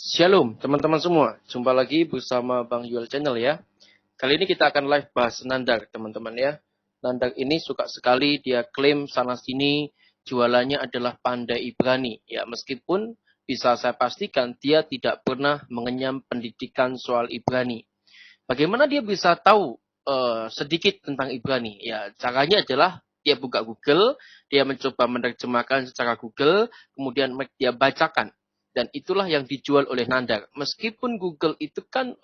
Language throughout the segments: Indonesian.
Shalom teman-teman semua, jumpa lagi bersama Bang Yuel Channel ya. Kali ini kita akan live bahas Nandar teman-teman ya. Nandar ini suka sekali dia klaim sana sini jualannya adalah pandai Ibrani. Ya meskipun bisa saya pastikan dia tidak pernah mengenyam pendidikan soal Ibrani. Bagaimana dia bisa tahu sedikit tentang Ibrani? Ya caranya adalah dia buka Google, dia mencoba menerjemahkan secara Google, kemudian dia bacakan. Dan itulah yang dijual oleh Nandar. Meskipun Google itu kan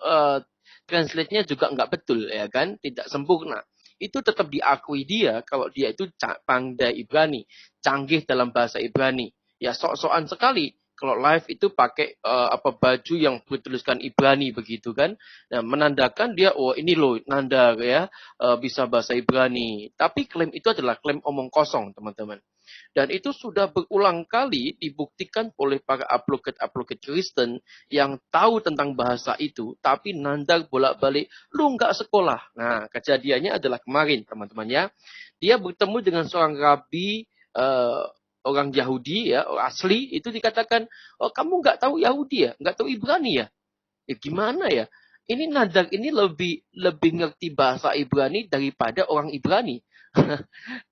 translate-nya juga nggak betul, ya kan, tidak sempurna. Itu tetap diakui dia kalau dia itu pandai Ibrani, canggih dalam bahasa Ibrani. Ya sok-sokan sekali kalau live itu pakai baju yang bertuliskan Ibrani begitu kan. Nah, menandakan dia ini loh Nandar ya bisa bahasa Ibrani. Tapi klaim itu adalah klaim omong kosong, teman-teman. Dan itu sudah berulang kali dibuktikan oleh para advocate Kristen yang tahu tentang bahasa itu, tapi Nandar bolak-balik, lu nggak sekolah. Nah, kejadiannya adalah kemarin, teman-teman ya. Dia bertemu dengan seorang rabi, orang Yahudi ya, asli, itu dikatakan, oh kamu nggak tahu Yahudi ya, nggak tahu Ibrani ya? Ya gimana ya? Ini Nandar ini lebih ngerti bahasa Ibrani daripada orang Ibrani.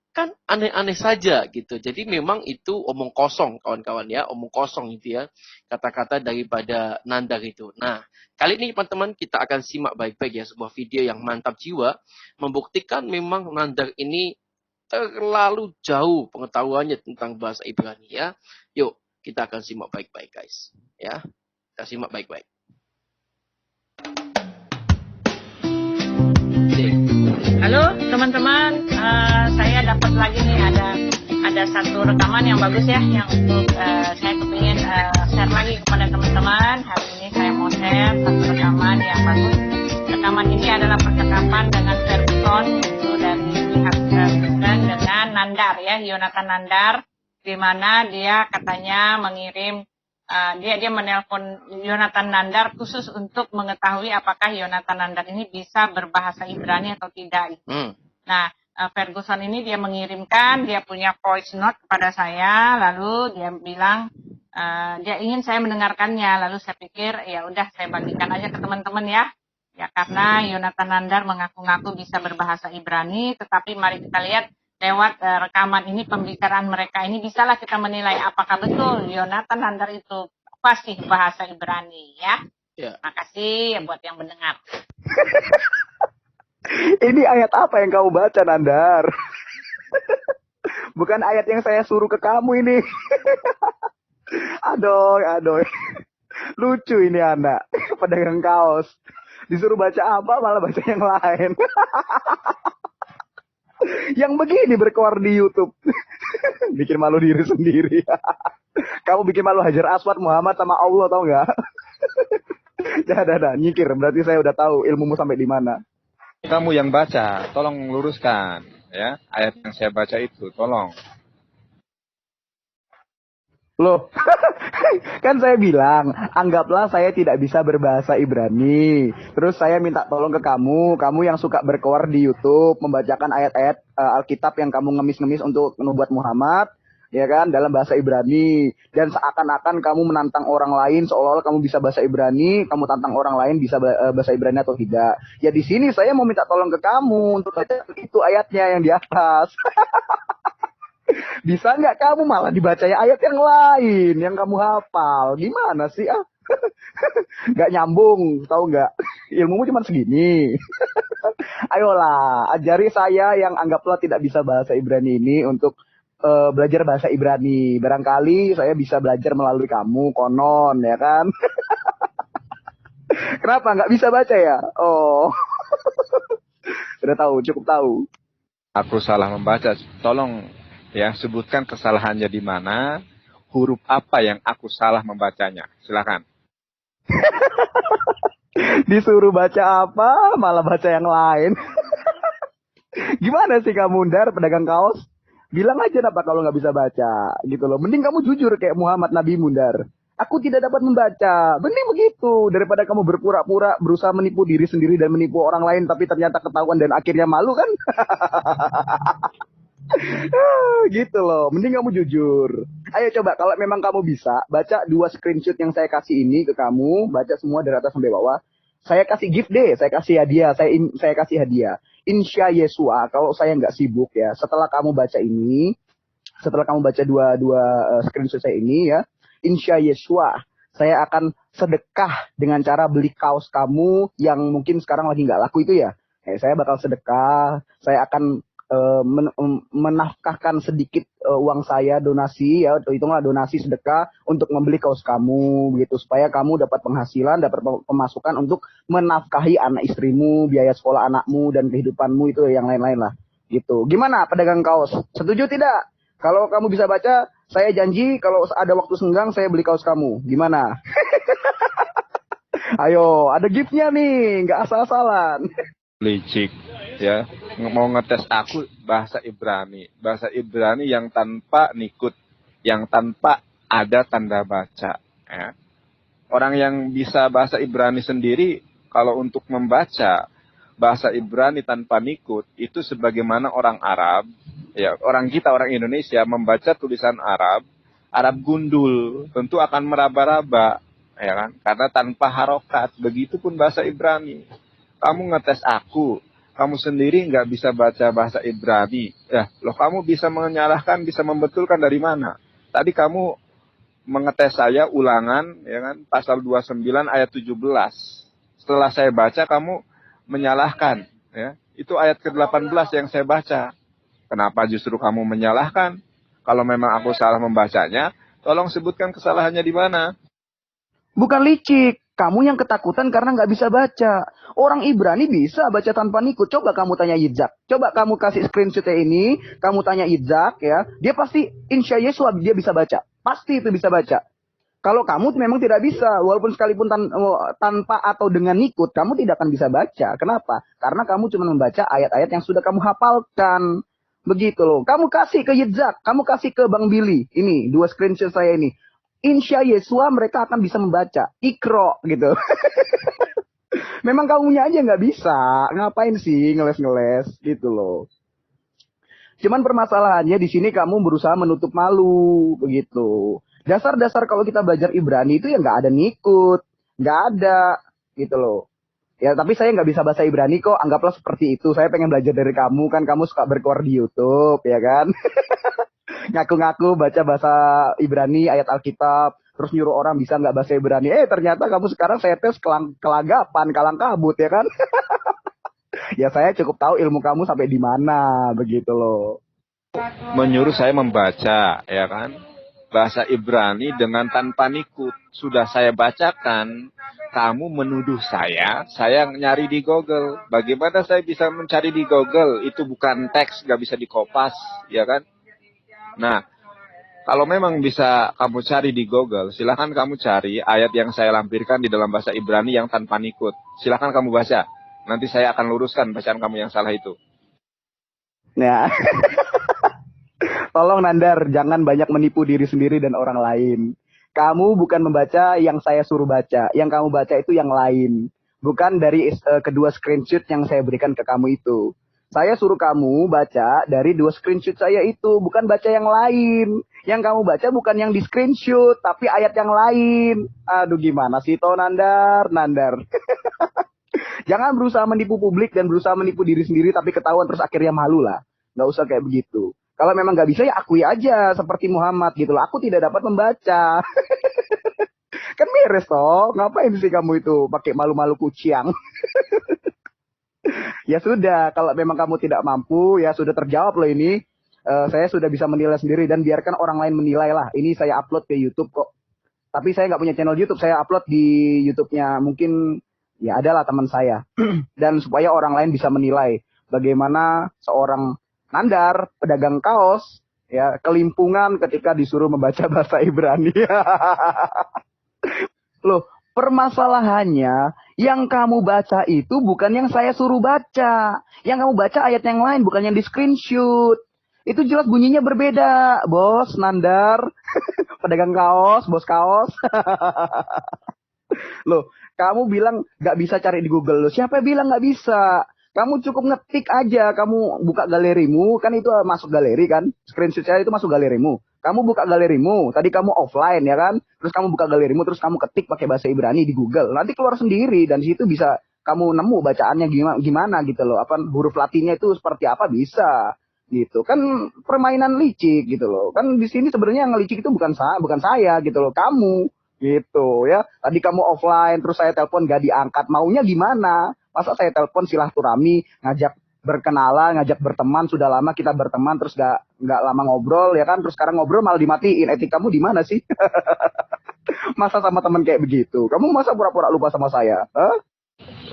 Kan aneh-aneh saja gitu. Jadi memang itu omong kosong kawan-kawan ya, omong kosong itu ya, kata-kata daripada Nandar itu. Nah, kali ini teman-teman kita akan simak baik-baik ya sebuah video yang mantap jiwa, membuktikan memang Nandar ini terlalu jauh pengetahuannya tentang bahasa Ibrani ya. Yuk, kita akan simak baik-baik guys. Ya, kita simak baik-baik. Halo teman-teman, saya dapat lagi nih ada satu rekaman yang bagus ya, yang untuk saya kepingin share lagi kepada teman-teman. Hari ini saya mau share satu rekaman yang bagus. Rekaman ini adalah percakapan dengan Ferguson, itu dari pihak Kristen dengan Nandar ya, Yonatan Nandar, di mana dia katanya mengirim dia menelpon Yonatan Nandar khusus untuk mengetahui apakah Yonatan Nandar ini bisa berbahasa Ibrani atau tidak. Nah, Ferguson ini dia mengirimkan, dia punya voice note kepada saya, lalu dia bilang dia ingin saya mendengarkannya, lalu saya pikir ya udah saya bagikan aja ke teman-teman ya. Ya karena Yonatan Nandar mengaku-ngaku bisa berbahasa Ibrani, tetapi mari kita lihat lewat rekaman ini, pembicaraan mereka ini, bisalah kita menilai apakah betul Yonatan Nandar itu fasih bahasa Ibrani ya. Makasih buat yang mendengar. Ini ayat apa yang kamu baca, Nandar? Bukan ayat yang saya suruh ke kamu ini. Aduh. Lucu ini anak, pedagang kaos. Disuruh baca apa, malah baca yang lain. Yang begini berkeluar di YouTube. Bikin malu diri sendiri. Kamu bikin malu Hajar Aswad, Muhammad, sama Allah, tau nggak? Dah, nyikir. Berarti saya udah tahu ilmumu sampai di mana. Kamu yang baca, tolong luruskan ya. Ayat yang saya baca itu, tolong. Loh, kan saya bilang, anggaplah saya tidak bisa berbahasa Ibrani. Terus saya minta tolong ke kamu yang suka berkoar di YouTube, membacakan ayat-ayat Alkitab yang kamu ngemis-ngemis untuk nubuat Muhammad, ya kan, dalam bahasa Ibrani. Dan seakan-akan kamu menantang orang lain, seolah-olah kamu bisa bahasa Ibrani, kamu tantang orang lain bisa bahasa Ibrani atau tidak. Ya di sini saya mau minta tolong ke kamu untuk baca itu ayatnya yang di atas. Bisa nggak kamu malah dibaca ayat yang lain yang kamu hafal? Gimana sih ah? Nggak nyambung, tahu nggak? Ilmumu cuma segini. Ayolah, ajari saya yang anggaplah tidak bisa bahasa Ibrani ini untuk belajar bahasa Ibrani. Barangkali saya bisa belajar melalui kamu, konon, ya kan? Kenapa nggak bisa baca ya? Oh, udah tahu, cukup tahu. Aku salah membaca, tolong ya sebutkan kesalahannya di mana, huruf apa yang aku salah membacanya. Silakan. Disuruh baca apa, malah baca yang lain. Gimana sih kamu, Ndar, pedagang kaos? Bilang aja apa kalau nggak bisa baca, gitu loh. Mending kamu jujur kayak Muhammad Nabi Mundar. Aku tidak dapat membaca. Mending begitu daripada kamu berpura-pura berusaha menipu diri sendiri dan menipu orang lain, tapi ternyata ketahuan dan akhirnya malu kan? Gitu loh, mending kamu jujur. Ayo coba, kalau memang kamu bisa, baca 2 screenshot yang saya kasih ini ke kamu, baca semua dari atas sampai bawah. Saya kasih gift deh, saya kasih hadiah, saya kasih hadiah. Insya Yesua, kalau saya nggak sibuk ya, setelah kamu baca ini, setelah kamu baca dua screenshot saya ini ya, Insya Yesua, saya akan sedekah dengan cara beli kaos kamu yang mungkin sekarang lagi nggak laku itu ya. Saya bakal sedekah, saya akan menafkahkan sedikit uang saya donasi ya, hitunglah donasi sedekah untuk membeli kaos kamu gitu, supaya kamu dapat penghasilan, dapat pemasukan untuk menafkahi anak istrimu, biaya sekolah anakmu dan kehidupanmu itu yang lain-lain lah gitu. Gimana pedagang kaos? Setuju tidak? Kalau kamu bisa baca, saya janji kalau ada waktu senggang saya beli kaos kamu. Gimana? Ayo, ada giftnya nih, nggak asal-asalan. Licik, ya. Mau ngetes aku bahasa Ibrani yang tanpa nikut, yang tanpa ada tanda baca, ya. Orang yang bisa bahasa Ibrani sendiri, kalau untuk membaca bahasa Ibrani tanpa nikut, itu sebagaimana orang Arab, ya, orang kita, orang Indonesia membaca tulisan Arab gundul, tentu akan meraba-raba, ya kan? Karena tanpa harokat. Begitupun bahasa Ibrani. Kamu ngetes aku, kamu sendiri nggak bisa baca bahasa Ibrani. Ya, loh, kamu bisa menyalahkan, bisa membetulkan dari mana? Tadi kamu mengetes saya ulangan, ya kan, pasal 29 ayat 17. Setelah saya baca, kamu menyalahkan, ya. Itu ayat ke-18 yang saya baca. Kenapa justru kamu menyalahkan? Kalau memang aku salah membacanya, tolong sebutkan kesalahannya di mana. Bukan licik, kamu yang ketakutan karena nggak bisa baca. Orang Ibrani bisa baca tanpa nikut. Coba kamu tanya Yitzhak. Coba kamu kasih screenshotnya ini, kamu tanya Yitzhak ya, dia pasti insya Yesua dia bisa baca. Pasti itu bisa baca. Kalau kamu memang tidak bisa, walaupun sekalipun tanpa atau dengan nikut, kamu tidak akan bisa baca. Kenapa? Karena kamu cuma membaca ayat-ayat yang sudah kamu hafalkan. Begitu loh. Kamu kasih ke Yitzhak, kamu kasih ke Bang Billy. Ini, 2 screenshot saya ini. Insya Yesua mereka akan bisa membaca. Ikro gitu. Memang kamunya aja nggak bisa. Ngapain sih ngeles-ngeles gitu loh. Cuman permasalahannya di sini kamu berusaha menutup malu. Begitu. Dasar-dasar kalau kita belajar Ibrani itu ya nggak ada nikut. Nggak ada. Gitu loh. Ya tapi saya nggak bisa bahasa Ibrani kok. Anggaplah seperti itu. Saya pengen belajar dari kamu. Kan kamu suka berkoar di YouTube. Ya kan. Ngaku-ngaku baca bahasa Ibrani, ayat Alkitab, terus nyuruh orang bisa nggak bahasa Ibrani. Ternyata kamu sekarang saya tes kelagapan, kalang kabut ya kan? Ya saya cukup tahu ilmu kamu sampai di mana, begitu loh. Menyuruh saya membaca, ya kan? Bahasa Ibrani dengan tanpa nikut. Sudah saya bacakan, kamu menuduh saya nyari di Google. Bagaimana saya bisa mencari di Google? Itu bukan teks, nggak bisa dikopas, ya kan? Nah, kalau memang bisa kamu cari di Google, silahkan kamu cari ayat yang saya lampirkan di dalam bahasa Ibrani yang tanpa nikut. Silahkan kamu baca. Nanti saya akan luruskan bacaan kamu yang salah itu. Ya. Tolong Nandar, jangan banyak menipu diri sendiri dan orang lain. Kamu bukan membaca yang saya suruh baca. Yang kamu baca itu yang lain. Bukan dari kedua screenshot yang saya berikan ke kamu itu. Saya suruh kamu baca dari 2 screenshot saya itu. Bukan baca yang lain. Yang kamu baca bukan yang di screenshot. Tapi ayat yang lain. Aduh gimana sih toh Nandar. Jangan berusaha menipu publik dan berusaha menipu diri sendiri. Tapi ketahuan terus akhirnya malu lah. Nggak usah kayak begitu. Kalau memang nggak bisa ya akui aja. Seperti Muhammad gitu loh. Aku tidak dapat membaca. Kan beres toh. Ngapain sih kamu itu pakai malu-malu kuciang. Ya sudah, kalau memang kamu tidak mampu, ya sudah terjawab loh ini. Saya sudah bisa menilai sendiri dan biarkan orang lain menilai lah. Ini saya upload ke YouTube kok. Tapi saya nggak punya channel YouTube, saya upload di YouTube-nya. Mungkin ya adalah teman saya. Dan supaya orang lain bisa menilai bagaimana seorang Nandar, pedagang kaos, ya kelimpungan ketika disuruh membaca bahasa Ibrani. Loh, permasalahannya yang kamu baca itu bukan yang saya suruh baca. Yang kamu baca ayat yang lain, bukan yang di screenshot. Itu jelas bunyinya berbeda, bos Nandar. Pedagang kaos, bos kaos. Loh, kamu bilang gak bisa cari di Google. Loh, siapa yang bilang gak bisa? Kamu cukup ngetik aja, kamu buka galerimu, kan itu masuk galeri kan, screenshot saya itu masuk galerimu. Kamu buka galerimu, tadi kamu offline ya kan, terus kamu buka galerimu, terus kamu ketik pakai bahasa Ibrani di Google, nanti keluar sendiri, dan di situ bisa kamu nemu bacaannya gimana gitu loh, apa huruf Latinnya itu seperti apa bisa gitu kan, permainan licik gitu loh kan. Di sini sebenarnya yang licik itu bukan saya gitu loh, kamu gitu ya. Tadi kamu offline, terus saya telepon gak diangkat, maunya gimana? Masa saya telepon silaturahmi, ngajak berkenalan, ngajak berteman, sudah lama kita berteman, terus nggak lama ngobrol ya kan, terus sekarang ngobrol malah dimatiin. Etik kamu di mana sih? Masa sama teman kayak begitu? Kamu masa pura-pura lupa sama saya? Hah?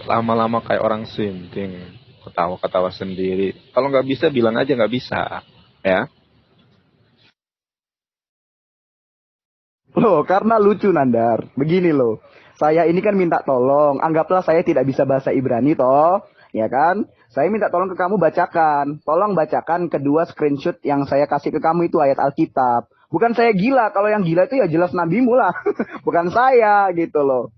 Lama-lama kayak orang sinting, ketawa-ketawa sendiri. Kalau nggak bisa bilang aja nggak bisa, ya. Loh, karena lucu Nandar. Begini loh. Saya ini kan minta tolong. Anggaplah saya tidak bisa bahasa Ibrani toh. Ya kan? Saya minta tolong ke kamu bacakan. Tolong bacakan kedua screenshot yang saya kasih ke kamu itu ayat Alkitab. Bukan saya gila. Kalau yang gila itu ya jelas nabimu lah. Bukan saya gitu loh.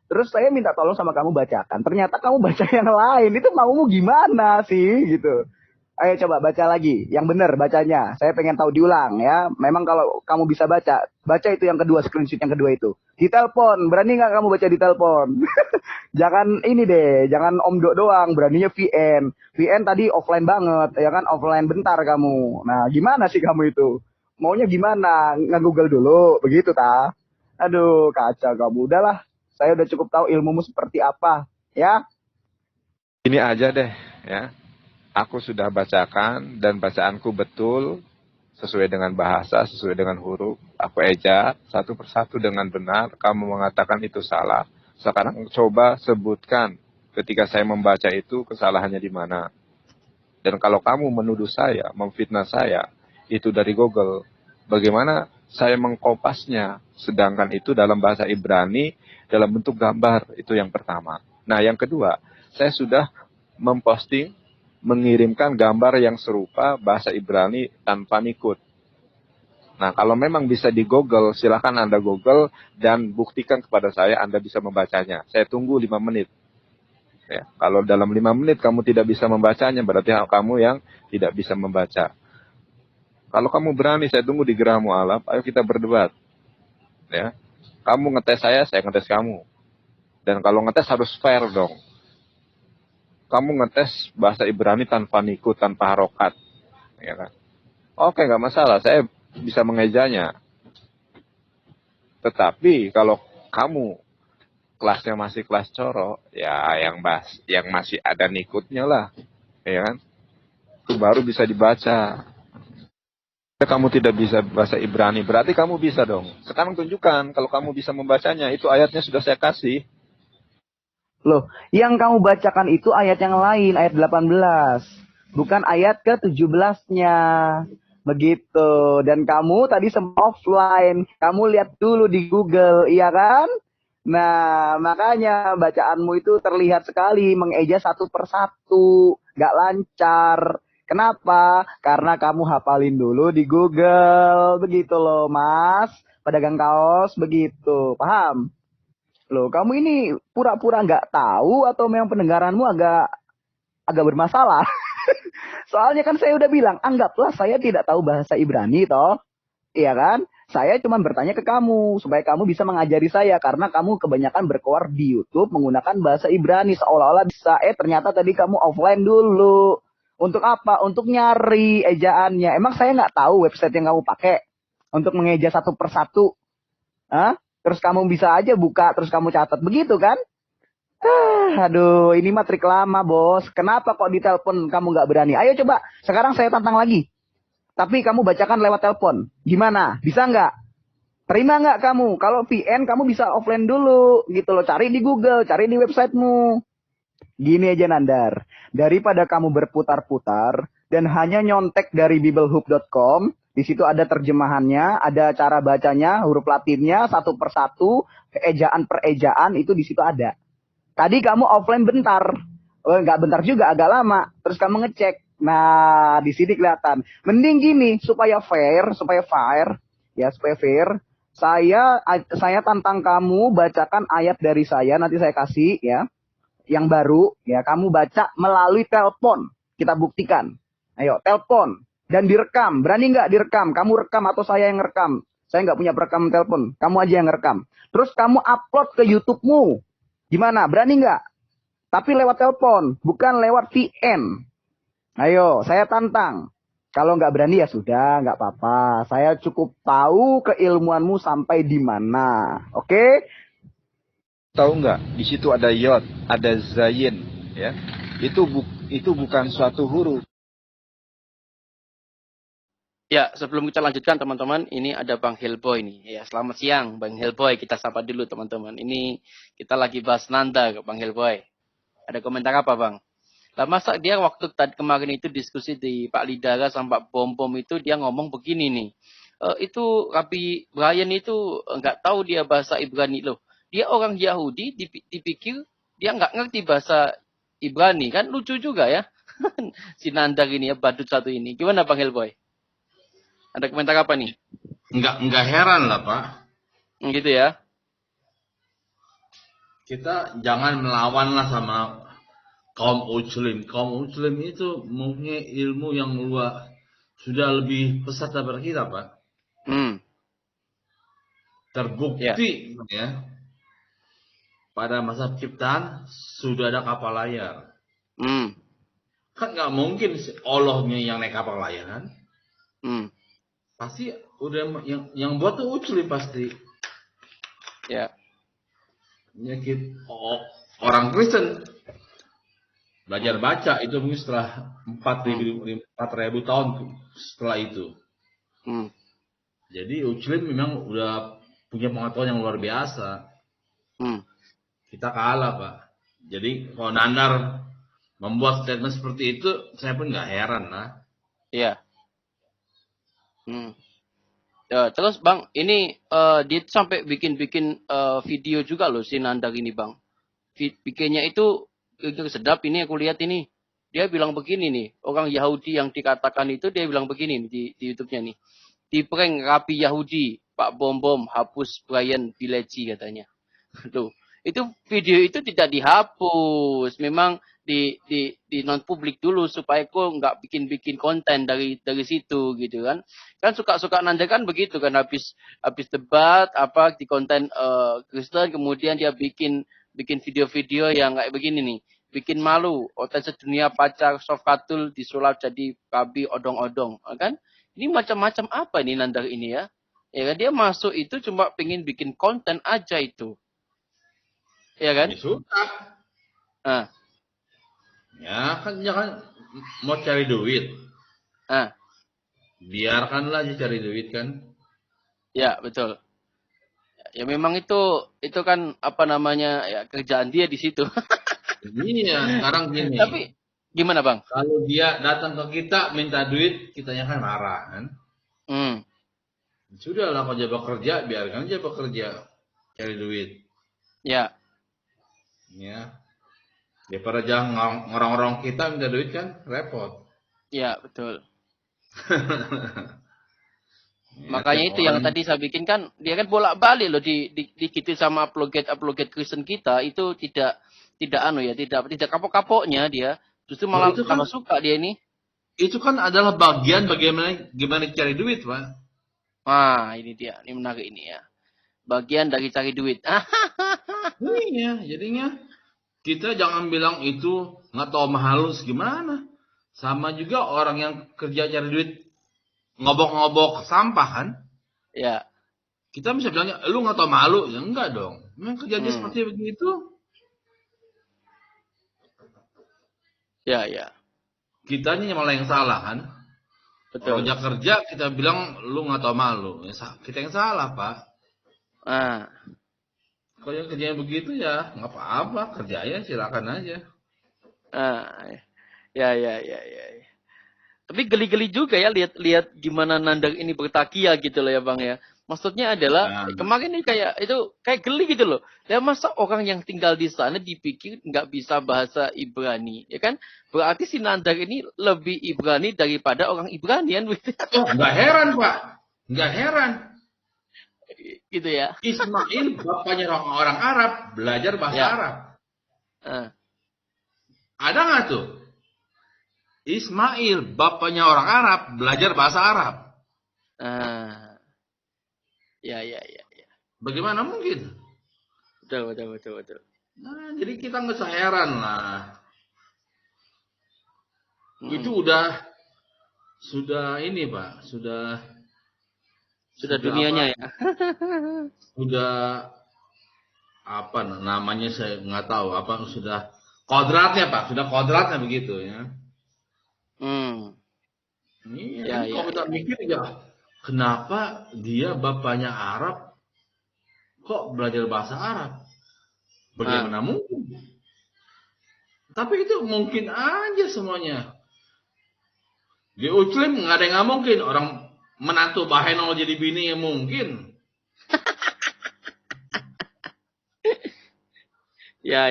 Terus saya minta tolong sama kamu bacakan. Ternyata kamu baca yang lain. Itu maumu gimana sih gitu. Ayo coba baca lagi, yang benar bacanya. Saya pengen tahu diulang ya. Memang kalau kamu bisa baca, baca itu yang kedua, screenshot yang kedua itu. Di telepon, berani nggak kamu baca di telepon? Jangan ini deh, jangan Om Dok doang, beraninya VN. VN tadi offline banget, ya kan, offline bentar kamu. Nah, gimana sih kamu itu? Maunya gimana? Nge-google dulu, begitu ta? Aduh, kacau kamu. Udahlah, saya udah cukup tahu ilmumu seperti apa, ya. Ini aja deh, ya. Aku sudah bacakan dan bacaanku betul, sesuai dengan bahasa, sesuai dengan huruf. Aku eja satu persatu dengan benar, kamu mengatakan itu salah. Sekarang coba sebutkan ketika saya membaca itu kesalahannya di mana. Dan kalau kamu menuduh saya, memfitnah saya, itu dari Google. Bagaimana saya mengkopasnya, sedangkan itu dalam bahasa Ibrani, dalam bentuk gambar, itu yang pertama. Nah, yang kedua, saya sudah memposting, mengirimkan gambar yang serupa bahasa Ibrani tanpa nikut. Nah, kalau memang bisa di Google, silakan Anda Google dan buktikan kepada saya Anda bisa membacanya. Saya tunggu 5 menit. Ya, kalau dalam 5 menit kamu tidak bisa membacanya, berarti kamu yang tidak bisa membaca. Kalau kamu berani, saya tunggu di Geraha Mu'alaf, ayo kita berdebat. Ya, kamu ngetes saya ngetes kamu. Dan kalau ngetes harus fair dong. Kamu ngetes bahasa Ibrani tanpa nikut, tanpa harokat. Ya kan? Oke, nggak masalah. Saya bisa mengejanya. Tetapi kalau kamu kelasnya masih kelas coro, ya yang masih ada nikutnya lah. Ya kan? Itu baru bisa dibaca. Kamu tidak bisa bahasa Ibrani, berarti kamu bisa dong. Sekarang tunjukkan kalau kamu bisa membacanya. Itu ayatnya sudah saya kasih. Loh, yang kamu bacakan itu ayat yang lain, ayat 18. Bukan ayat ke-17-nya. Begitu. Dan kamu tadi sempat offline. Kamu lihat dulu di Google, iya kan? Nah, makanya bacaanmu itu terlihat sekali mengeja satu persatu. Gak lancar. Kenapa? Karena kamu hafalin dulu di Google. Begitu loh, Mas. Pedagang kaos, begitu. Paham? Loh, kamu ini pura-pura nggak tahu atau memang pendengaranmu agak bermasalah? Soalnya kan saya udah bilang, anggaplah saya tidak tahu bahasa Ibrani toh. Iya kan? Saya cuma bertanya ke kamu supaya kamu bisa mengajari saya karena kamu kebanyakan berkoar di YouTube menggunakan bahasa Ibrani seolah-olah bisa. Ternyata tadi kamu offline dulu. Untuk apa? Untuk nyari ejaannya. Emang saya nggak tahu website yang kamu pakai untuk mengeja satu persatu. Hah? Terus kamu bisa aja buka, terus kamu catat. Begitu kan? Aduh, ini mah trik lama, bos. Kenapa kok ditelepon kamu nggak berani? Ayo coba, sekarang saya tantang lagi. Tapi kamu bacakan lewat telepon. Gimana? Bisa nggak? Terima nggak kamu? Kalau VN, kamu bisa offline dulu. Gitu loh, cari di Google, cari di websitemu. Gini aja, Nandar. Daripada kamu berputar-putar, dan hanya nyontek dari biblehub.com, di situ ada terjemahannya, ada cara bacanya, huruf Latinnya, satu persatu, ejaan per ejaan, itu di situ ada. Tadi kamu offline bentar. Oh, nggak bentar juga, agak lama. Terus kamu ngecek. Nah, di sini kelihatan. Mending gini, supaya fair, ya, supaya fair. Saya tantang kamu bacakan ayat dari saya, nanti saya kasih, ya. yang baru, ya kamu baca melalui telepon. Kita buktikan. Ayo, telepon. Dan direkam. Berani nggak direkam? Kamu rekam atau saya yang rekam? Saya nggak punya perekam telepon. Kamu aja yang rekam. Terus kamu upload ke YouTube-mu. Gimana? Berani nggak? Tapi lewat telepon, bukan lewat VN. Ayo, saya tantang. Kalau nggak berani ya sudah, nggak apa-apa. Saya cukup tahu keilmuanmu sampai di mana. Oke? Tahu nggak? Di situ ada yod, ada zayin, ya. Itu bukan suatu huruf. Ya, sebelum kita lanjutkan teman-teman, ini ada Bang Hellboy nih. Ya, selamat siang Bang Hellboy. Kita sapa dulu teman-teman. Ini kita lagi bahas nanda Bang Hellboy. Ada komentar apa Bang? Lah masa dia waktu tadi kemarin itu diskusi di Pak Lidara sama Pak Bom itu dia ngomong begini nih. Itu Rabbi Brian itu nggak tahu dia bahasa Ibrani loh. Dia orang Yahudi dipikir dia nggak ngerti bahasa Ibrani kan lucu juga ya. Si Nandar ini ya badut satu ini. Gimana Bang Hellboy? Ada komentar apa nih? Enggak heran lah Pak. Gitu ya. Kita jangan melawan lah sama kaum Muslim. Kaum Muslim itu mempunyai ilmu yang luas, sudah lebih besar daripada kita Pak. Terbukti ya. Pada masa penciptaan sudah ada kapal layar. Kan nggak mungkin Allahnya yang naik kapal layar kan? Pasti udah yang buat tuh Muslim pasti. Ya. Orang Kristen belajar baca itu mungkin setelah 4.000 tahun setelah itu. Jadi Muslim memang udah punya pengetahuan yang luar biasa. Kita kalah Pak. Jadi kalau Nandar membuat statement seperti itu, saya pun nggak heran lah. Iya. Ya, terus Bang, ini dia sampai bikin video juga loh si Nandar ini Bang. Bikinnya itu sedap ini aku lihat ini. Dia bilang begini nih, orang Yahudi yang dikatakan itu dia bilang begini di YouTube-nya nih. Di prank Rabi Yahudi, Pak Bom hapus Brian Bileci katanya. Tuh, itu video itu tidak dihapus. Memang di non publik dulu supaya kok nggak bikin konten dari situ gitu kan suka Nanda kan begitu kan habis debat apa di konten Kristen kemudian dia bikin video-video yang kayak begini nih bikin malu otak sedunia pacar Sofkatul disulap jadi babi odong-odong kan ini macam-macam apa ini Nanda ini ya kan dia masuk itu cuma pengen bikin konten aja itu ya kan Ya kan mau cari duit. Biarkanlah dia cari duit kan. Ya betul. Ya memang itu kan apa namanya ya kerjaan dia di situ. Iya sekarang gini. Tapi gimana Bang? Kalau dia datang ke kita minta duit, kitanya kan marah kan. Sudahlah kalau dia bekerja, biarkan dia bekerja cari duit. Ya. Daripada jangan orang-orang kita minta duit kan repot. Ya betul. Makanya itu yang tadi saya bikin kan dia kan bolak-balik loh di sama upload Kristen kita itu tidak kapok-kapoknya dia justru malah itu kan, suka dia ini. Itu kan adalah bagian bagaimana cari duit Pak. Ini dia ini menarik ini ya bagian dari cari duit. Iya jadinya. Kita jangan bilang itu nggak tahu halus gimana. Sama juga orang yang kerja cari duit ngobok-ngobok sampah kan. Ya. Kita bisa bilangnya, lu nggak tahu malu. Ya enggak dong. Memang kerjanya seperti begitu. Ya. Kitanya malah yang salah kan. Betul. Orang kerja kita bilang, lu nggak tahu malu. Kita yang salah Pak. Kalau yang kerjanya begitu ya nggak apa-apa kerjanya silakan aja. Ya. Tapi geli-geli juga ya lihat gimana Nandar ini bertakia gitu loh ya Bang ya. Maksudnya adalah kemarin ini kayak geli gitu loh. Ya masa orang yang tinggal di sana dipikir nggak bisa bahasa Ibrani, ya kan? Berarti si Nandar ini lebih Ibrani daripada orang Ibrani kan? Nggak heran Pak, nggak heran. Gitu ya. Ismail bapaknya orang Arab belajar bahasa Arab. Ada nggak tuh? Ismail, bapaknya orang Arab, belajar bahasa Arab. Ah, ya. Bagaimana mungkin? Betul. Nah, jadi kita nggak usah heran lah. Itu Mm-mm. sudah ini Pak, Sudah sudah dunianya apa? ya. Sudah apa namanya saya nggak tahu apa sudah kodratnya Pak, sudah kodratnya begitu ya. Hmm. Iya, Ya, kan kalau kita mikir ya, kenapa dia bapaknya Arab kok belajar bahasa Arab? Ah, Bagaimana mungkin? Tapi itu mungkin aja semuanya. Di Muslim nggak ada yang nggak mungkin. Orang menantu Bahenol jadi bini yang mungkin. ya.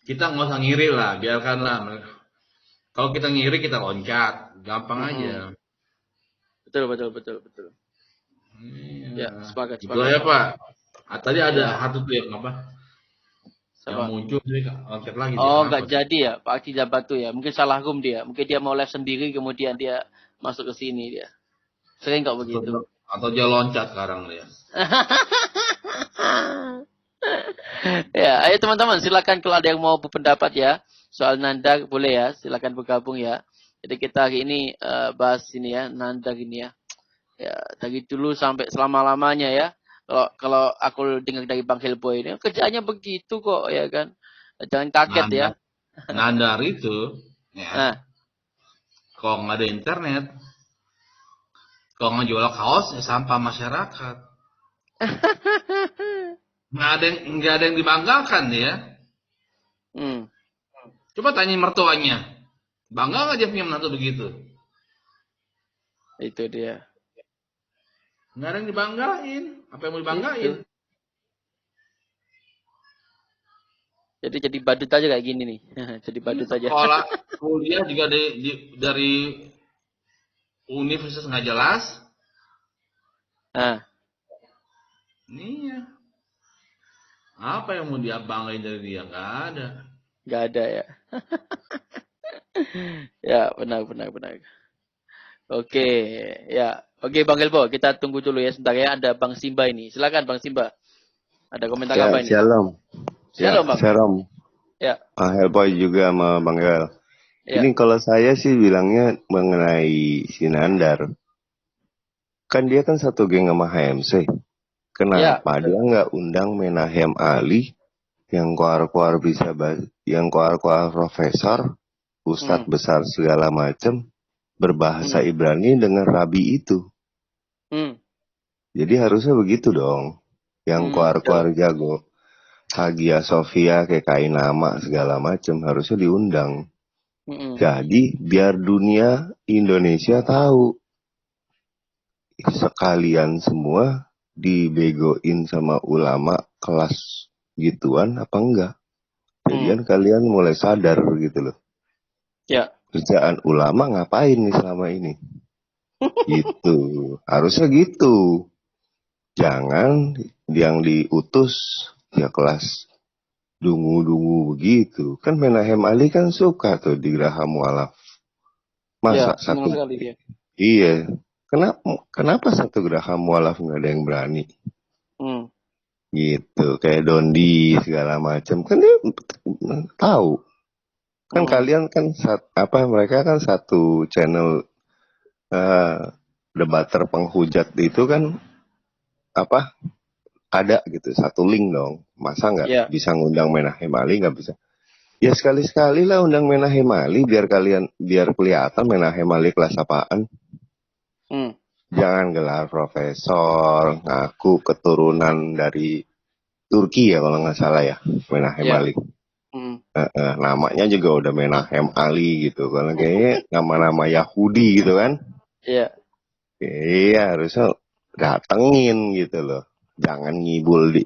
Kita nggak usah ngiri lah, biarkanlah. Kalau kita ngiri kita loncat, gampang Mm-mm. aja. Betul. Ya, Iya. sepakat. Itu ya Pak. Tadi ada Ya, satu tuh yang apa? Yang siapa? muncul jadi loncat lagi dia. Oh, Kenapa nggak tuh? jadi ya, Pak Akija Batu ya. Mungkin salah room dia. Mungkin dia mau live sendiri, kemudian dia masuk ke sini dia. Sering kok begitu. Atau dia loncat sekarang dia. Ya, ayo teman-teman, silakan kalau ada yang mau berpendapat ya soal Nandar, boleh ya, silakan bergabung ya. Jadi kita hari ini bahas ini ya, Nandar ini ya. Ya, dari dulu sampai selama-lamanya ya. Kalau aku dengar dari Bang Helboy ini, kerjaannya begitu kok ya kan. Jangan kaget ya. Nandar itu, ya, Nah, kalau nggak ada internet, kalau nggak jual kaos, ya sampah masyarakat. Nggak ada yang dibanggakan ya. hmm, Coba tanya mertuanya, bangga nggak dia punya menantu begitu? itu dia. Nggak ada yang dibanggain. Apa yang mau dibanggain? Itu. Jadi badut aja kayak gini nih. Jadi badut aja. Sekolah, kuliah juga dari universitas nggak jelas. Nah, Nih ya. Apa yang mau dia banggain dari dia? Nggak ada. nggak ada ya. Ya, benar. Oke, ya. Oke, Bang Elbo, kita tunggu dulu ya sebentar ya. Ada Bang Simba ini. Silakan Bang Simba. Ada komentar Ya, apa ini? shalom. Shalom, Bang. Shalom. Ya, Helboy juga sama Bang Yoel. ya. Ini kalau saya sih bilangnya mengenai si Nandar. Kan dia kan satu geng sama HMC. Kenapa dia nggak undang Menahem Ali yang koar-koar yang koar-koar profesor, ustadz besar segala macam berbahasa Ibrani dengan Rabi itu. Jadi harusnya begitu dong. Yang koar-koar jago. Hagia Sophia kayak kain nama segala macam harusnya diundang. Jadi biar dunia Indonesia tahu sekalian semua dibegoin sama ulama kelas gituan apa enggak. Jadi kalian mulai sadar gitu loh. Ya. Kerjaan ulama ngapain nih selama ini? Gitu. Harusnya gitu. Jangan yang diutus ya kelas dungu-dungu begitu. Kan Menahem Ali kan suka tuh di Geraha Mualaf. Masa satu sekali dia. Iya. Kenapa satu Geraha Mualaf nggak ada yang berani? Gitu. Kayak Dondi segala macam. Kan dia tahu. Kan kalian kan mereka kan satu channel debater penghujat itu kan ada gitu satu link dong. Masa nggak bisa ngundang Menahem Ali, nggak bisa? Ya sekali-sekali lah undang Menahem Ali biar kelihatan Menahem Ali kelas apaan. Jangan gelar profesor, ngaku keturunan dari Turki ya kalau nggak salah ya Menahem Ali. Namanya juga udah Menahem Ali gitu. Kalau kayaknya nama-nama Yahudi gitu kan. Iya. Iya harusnya datengin gitu loh. Jangan ngibul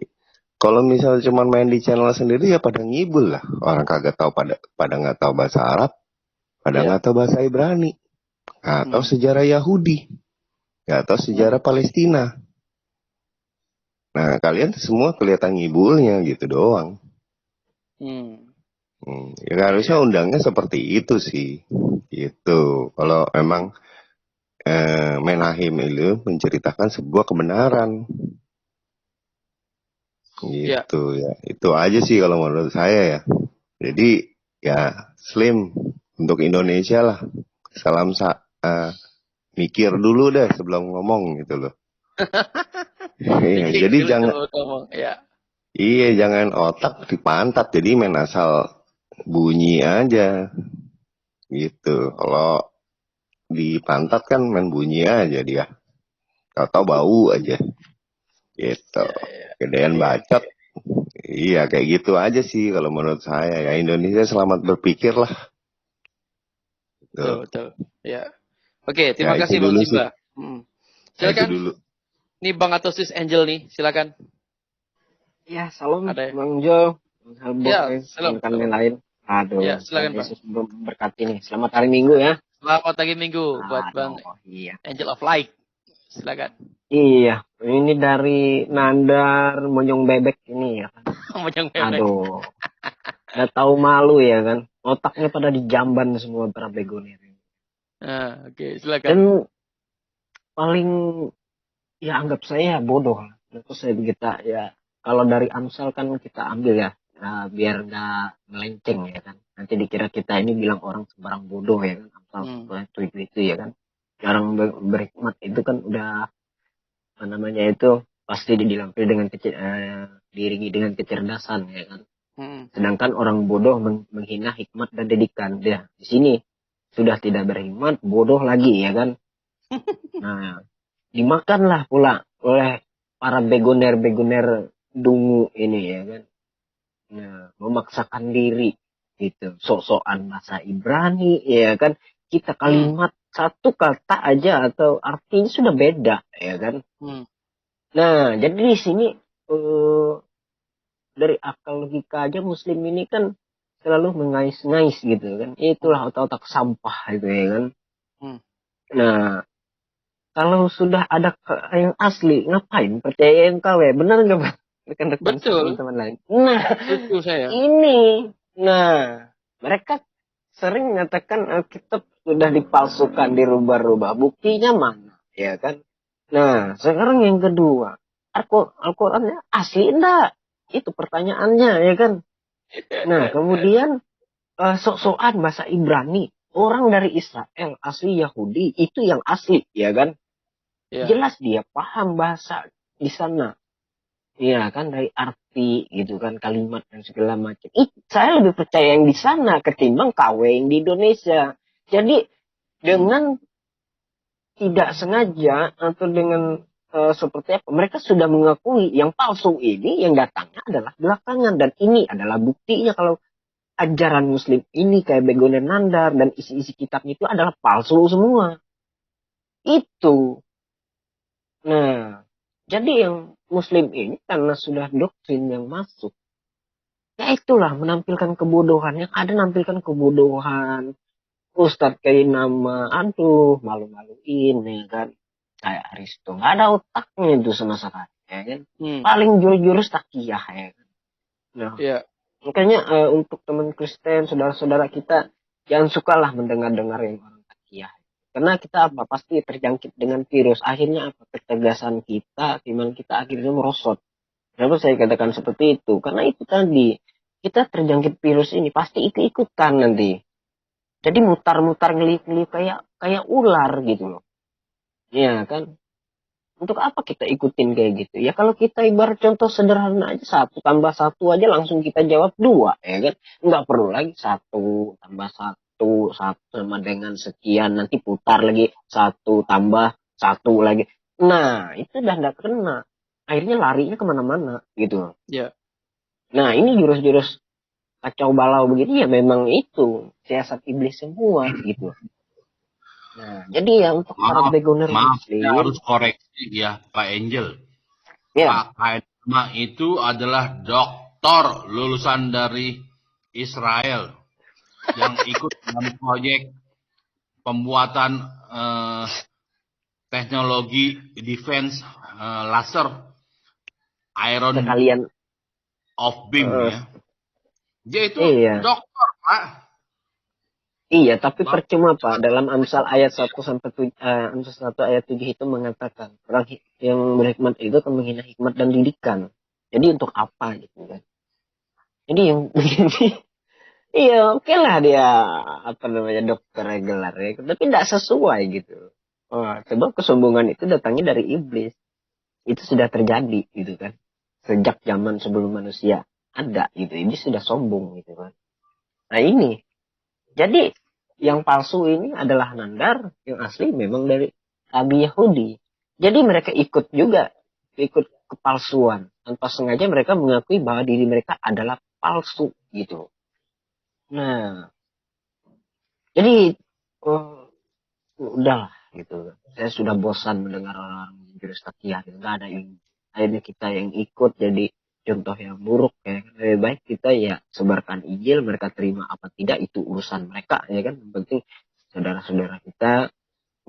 kalau misal cuma main di channel sendiri ya pada ngibul lah. Orang kagak tahu pada nggak tahu bahasa Arab, pada nggak tahu bahasa Ibrani, nggak tahu sejarah Yahudi, nggak tahu sejarah Palestina. Nah kalian semua kelihatan ngibulnya gitu doang. Ya harusnya undangnya seperti itu sih. Gitu. Kalau emang Menahim itu menceritakan sebuah kebenaran. Ya, Gitu ya. Itu aja sih kalau menurut saya ya. Jadi ya Slim untuk Indonesia lah. Salam mikir dulu deh sebelum ngomong gitu loh. Iya, mikir jadi dulu jangan sebelum ngomong. Ya, jangan otak dipantat. Jadi main asal bunyi aja gitu. Kalau dipantat kan main bunyi aja dia. Atau bau aja gitu. ya, ya. Gedean Oke, oke. bacot. Iya kayak gitu aja sih kalau menurut saya ya Indonesia selamat berpikir lah. Betul, Tuh. betul. Ya. Oke, Ya terima itu kasih Bang dulu sih. Simba. Ya itu Silakan. dulu. Nih Bang atau Sis Angel nih, silakan. Ya, salam Ada ya? Bang Jo, Bang Ya, Halboy, salam, rekan-rekan yang salam. lain. Ya, Aduh, Tuhan silakan Bang. Yesus memberkati nih. Selamat hari Minggu ya. Selamat pagi Minggu buat Bang Aduh, iya. Angel of Light. Silakan. Iya, ini dari Nandar Monyong Bebek ini ya kan. Monyong bebek. Aduh, udah tahu malu ya kan. Otaknya pada dijamban semua para begoner ini. Nah, oke, silakan. Dan paling ya anggap saya bodoh lah. Terus saya kita ya kalau dari Amsal kan kita ambil ya, biar nggak melenceng ya kan. Nanti dikira kita ini bilang orang sembarang bodoh ya kan. Amsal itu ya kan. Orang berhikmat itu kan udah apa namanya itu pasti dilampiri dengan diiringi dengan kecerdasan ya kan. Sedangkan orang bodoh menghina hikmat dan didikan. Dia di sini sudah tidak berhikmat, bodoh lagi ya kan. Nah, dimakanlah pula oleh para begoner-begoner dungu ini ya kan. Nah, memaksakan diri gitu, sok-sokan bahasa Ibrani ya kan. Kita kalimat satu kata aja atau artinya sudah beda ya kan. Nah, jadi di sini dari akal logika aja Muslim ini kan selalu mengais-ngais gitu kan. Itulah otak-otak sampah itu ya kan. Nah, kalau sudah ada yang asli, ngapain percaya yang KW? Benar nggak, Pak? Rekan-rekan teman-teman lain. Nah, Betul saya. ini. Nah, mereka sering mengatakan Alkitab sudah dipalsukan, dirubah-rubah. Buktinya mana? Ya kan? Nah, sekarang yang kedua. Al-Qurannya asli enggak? Itu pertanyaannya, ya kan? Nah, kemudian sok-sokan bahasa Ibrani. Orang dari Israel, asli Yahudi, itu yang asli, ya kan? Jelas dia paham bahasa di sana. Iya kan, dari arti gitu kan, kalimat dan segala macam. Saya lebih percaya yang di sana ketimbang KW yang di Indonesia. Jadi dengan tidak sengaja atau dengan seperti apa, mereka sudah mengakui yang palsu ini yang datangnya adalah belakangan. Dan ini adalah buktinya kalau ajaran Muslim ini kayak Begoner Nandar dan isi-isi kitabnya itu adalah palsu semua. Itu. Nah, jadi yang Muslim ini karena sudah doktrin yang masuk, ya itulah menampilkan kebodohan. Yang ada nampilkan kebodohan. Ustadz kayak nama, aduh malu-maluin ya kan. Kayak Aristo, nggak ada otaknya itu sama sekali ya kan. Paling jurus-jurus takiyah ya kan. Nah, makanya untuk teman Kristen, saudara-saudara kita, jangan sukalah mendengar-dengar yang orang takiyah. Karena kita pasti terjangkit dengan virus. Akhirnya kecerdasan kita, iman kita akhirnya merosot. Kenapa saya katakan seperti itu? Karena itu tadi, kita terjangkit virus ini pasti ikut-ikutan nanti. Jadi mutar-mutar ngelip-ngelip kayak ular gitu loh. Iya kan? Untuk apa kita ikutin kayak gitu? Ya kalau kita ibarat contoh sederhana aja, 1 tambah 1 aja langsung kita jawab 2, ya kan? Nggak perlu lagi 1 tambah 1 sama dengan sekian, nanti putar lagi 1 tambah 1 lagi. Nah, itu udah nggak kena. Akhirnya larinya kemana-mana gitu. Nah, ini jurus-jurus kacau balau begini ya memang itu siasat iblis semua gitu. Nah, jadi ya untuk para begoner Muslim, harus koreksi ya Pak Angel. Ya. Pak Kaidma itu adalah doktor lulusan dari Israel yang ikut dalam proyek pembuatan teknologi defense laser Iron sekalian of Beam ya. Dia itu Iya. dokter, Pak. Iya, tapi percuma Pak. Dalam Amsal ayat 1 sampai Amsal 1 ayat 7 itu mengatakan orang yang berhikmat itu akan menghina hikmat dan didikan. Jadi untuk apa gitu kan? Jadi yang iya oke lah dia apa namanya dokter gelar ya, tapi tidak sesuai gitu. Sebab kesombongan itu datangnya dari iblis. Itu sudah terjadi gitu kan. Sejak zaman sebelum manusia ada gitu. Iblis sudah sombong gitu kan. Nah ini. Jadi yang palsu ini adalah nandar, yang asli memang dari Nabi Yahudi. Jadi mereka ikut juga, ikut kepalsuan. Tanpa sengaja mereka mengakui bahwa diri mereka adalah palsu gitu. Nah, jadi udahlah gitu. Saya sudah bosan mendengar orang jurus takiyah. Nggak ada ilmu. Akhirnya kita yang ikut jadi contoh yang buruk ya. Lebih baik kita ya sebarkan Injil, mereka terima apa tidak itu urusan mereka ya kan. Yang penting saudara-saudara kita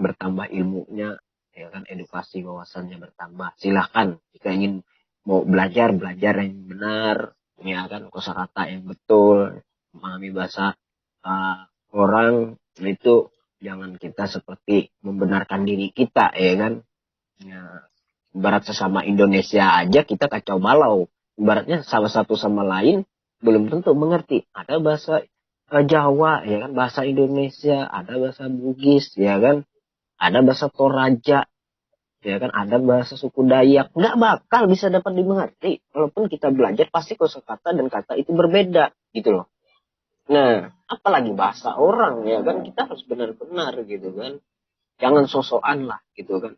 bertambah ilmunya ya kan, edukasi wawasannya bertambah. Silahkan jika ingin mau belajar yang benar ya kan, kosakata yang betul, memahami bahasa orang itu. Jangan kita seperti membenarkan diri kita ya kan. Ya, ibarat sesama Indonesia aja kita kacau balau. Ibaratnya sama satu sama lain belum tentu mengerti. Ada bahasa Jawa ya kan, bahasa Indonesia, ada bahasa Bugis ya kan, ada bahasa Toraja ya kan, ada bahasa suku Dayak. Nggak bakal bisa dapat dimengerti. Walaupun kita belajar pasti kosakata dan kata itu berbeda gitu loh. Nah, apalagi bahasa orang ya kan, kita harus benar-benar gitu kan. Jangan sosokan lah gitu kan.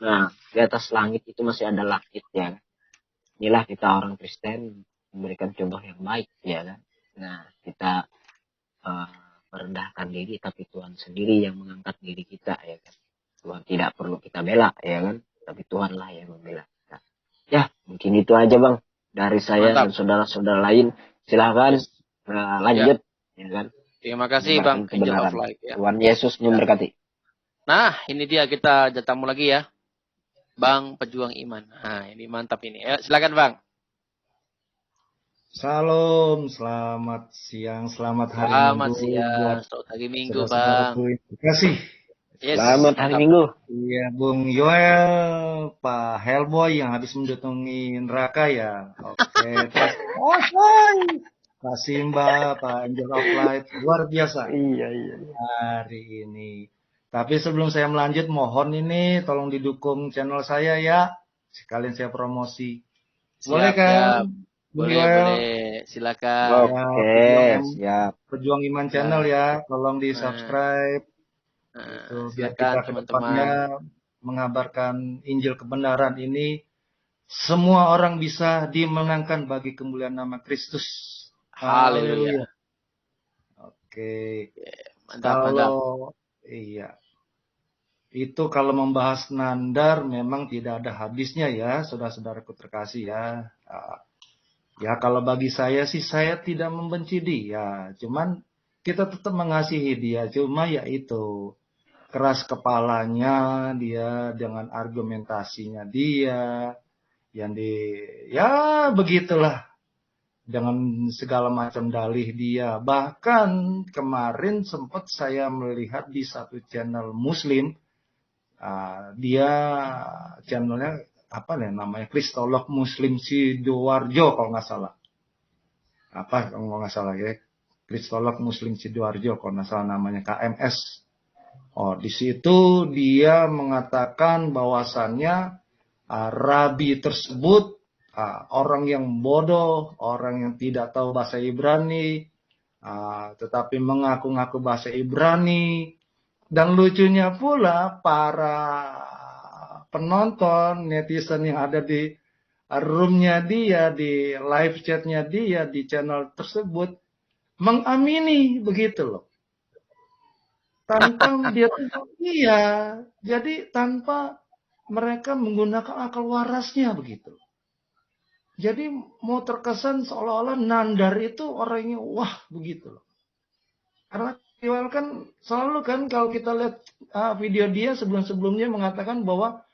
Nah, di atas langit itu masih ada langit ya. Inilah kita orang Kristen memberikan contoh yang baik ya kan. Nah, kita merendahkan diri tapi Tuhan sendiri yang mengangkat diri kita ya kan. Tuhan tidak perlu kita bela ya kan, tapi Tuhanlah yang membela kita. Ya, mungkin itu aja Bang dari saya. Mantap. Dan saudara-saudara lain silakan lanjut ya kan. Terima kasih Bang Angel of Light ya. Tuhan Yesus memberkati. Nah, ini dia kita ada tamu lagi ya. Bang Pejuang Iman. Nah, ini mantap ini. Ya, silakan Bang. Salam, selamat siang, selamat hari Selamat Minggu. siang, selamat hari Minggu Bang. Terima kasih. Yes, Selamat hari Minggu. Iya, Bung Yoel, Pak Hellboy yang habis mendatangin neraka ya. Oke, terus Pak Simba, Pak Angel of Light, luar biasa. Iya. Hari ini. Tapi sebelum saya melanjut, mohon ini tolong didukung channel saya ya. Sekalian saya promosi. Boleh kan? Boleh. Silakan. Oke, siap. Pejuang Iman channel ya, tolong di subscribe. Biar kita ke depannya mengabarkan Injil kebenaran ini, semua orang bisa dimenangkan bagi kemuliaan nama Kristus. Haleluya. Oke. Mantap. Iya. Itu kalau membahas nandar memang tidak ada habisnya ya, saudara-saudaraku terkasih ya. Ya kalau bagi saya sih saya tidak membenci dia, cuman kita tetap mengasihi dia, cuma ya itu keras kepalanya dia dengan argumentasinya dia yang ya begitulah dengan segala macam dalih dia. Bahkan kemarin sempat saya melihat di satu channel Muslim, dia channelnya apa nih namanya, Kristolog Muslim Sidoarjo kalau nggak salah. Apa kalau nggak salah ya, Kristolog Muslim Sidoarjo kalau nggak salah namanya, KMS. Di situ dia mengatakan bahwasannya rabi tersebut orang yang bodoh, orang yang tidak tahu bahasa Ibrani, tetapi mengaku-ngaku bahasa Ibrani. Dan lucunya pula para penonton, netizen yang ada di roomnya dia, di live chatnya dia, di channel tersebut, mengamini begitu loh. Tanpa dia, iya, jadi tanpa mereka menggunakan akal warasnya begitu. Jadi mau terkesan seolah-olah nandar itu orangnya wah begitu loh. Karena Yoel kan selalu kan kalau kita lihat video dia sebelum-sebelumnya mengatakan bahwa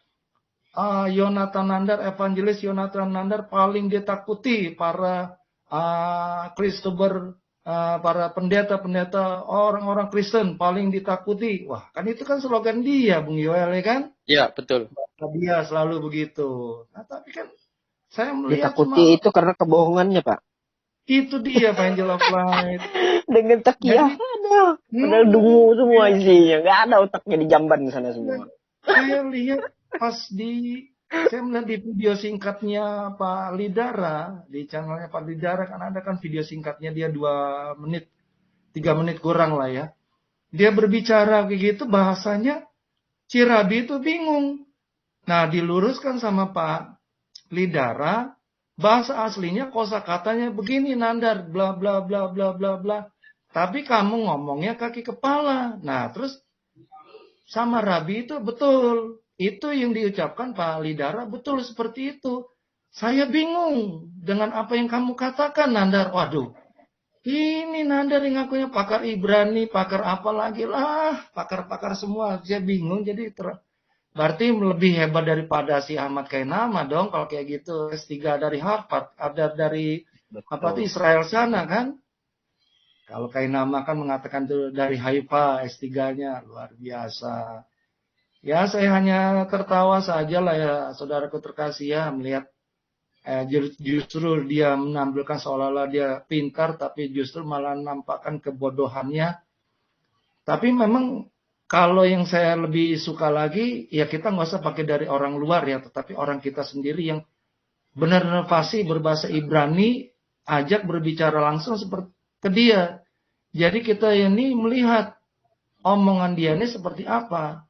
Yonatan Nandar, evangelis Yonatan Nandar paling ditakuti para Christopher, para pendeta-pendeta orang-orang Kristen paling ditakuti. Wah, kan itu kan slogan dia, Bung Yoel, ya kan? Ya, betul. Dia selalu begitu. Nah, tapi kan saya melihat Ditakuti itu karena kebohongannya, Pak. itu dia Pak Angel of Light. Dengan takiah ada. Padahal dungu semua isinya. Nggak ada otaknya di jamban sana semua. Saya lihat saya melihat di video singkatnya Pak Lidara, di channelnya Pak Lidara, kan ada kan video singkatnya dia 2 menit, 3 menit kurang lah ya. Dia berbicara begitu, bahasanya Cirabi itu bingung. Nah, diluruskan sama Pak Lidara, bahasa aslinya kosakatanya begini, Nandar, bla bla bla bla bla bla. Tapi kamu ngomongnya kaki kepala. Nah, terus sama Rabi itu betul. Itu yang diucapkan Pak Lidara betul seperti itu. Saya bingung dengan apa yang kamu katakan, Nandar. Waduh, ini Nandar yang ngakunya pakar Ibrani, pakar apa lagi lah, pakar-pakar semua. Saya bingung, jadi berarti lebih hebat daripada si Ahmad Kainama dong kalau kayak gitu. S3 dari Harvard, ada dari apa tuh Israel sana kan. Kalau Kainama kan mengatakan itu dari Haifa, S3-nya luar biasa. Ya, saya hanya tertawa saja lah ya, saudaraku terkasih ya, melihat justru dia menampilkan seolah-olah dia pintar, tapi justru malah nampakkan kebodohannya. Tapi memang kalau yang saya lebih suka lagi, ya kita nggak usah pakai dari orang luar ya, tetapi orang kita sendiri yang benar-benar fasih berbahasa Ibrani, ajak berbicara langsung seperti ke dia. Jadi kita ini melihat omongan dia ini seperti apa.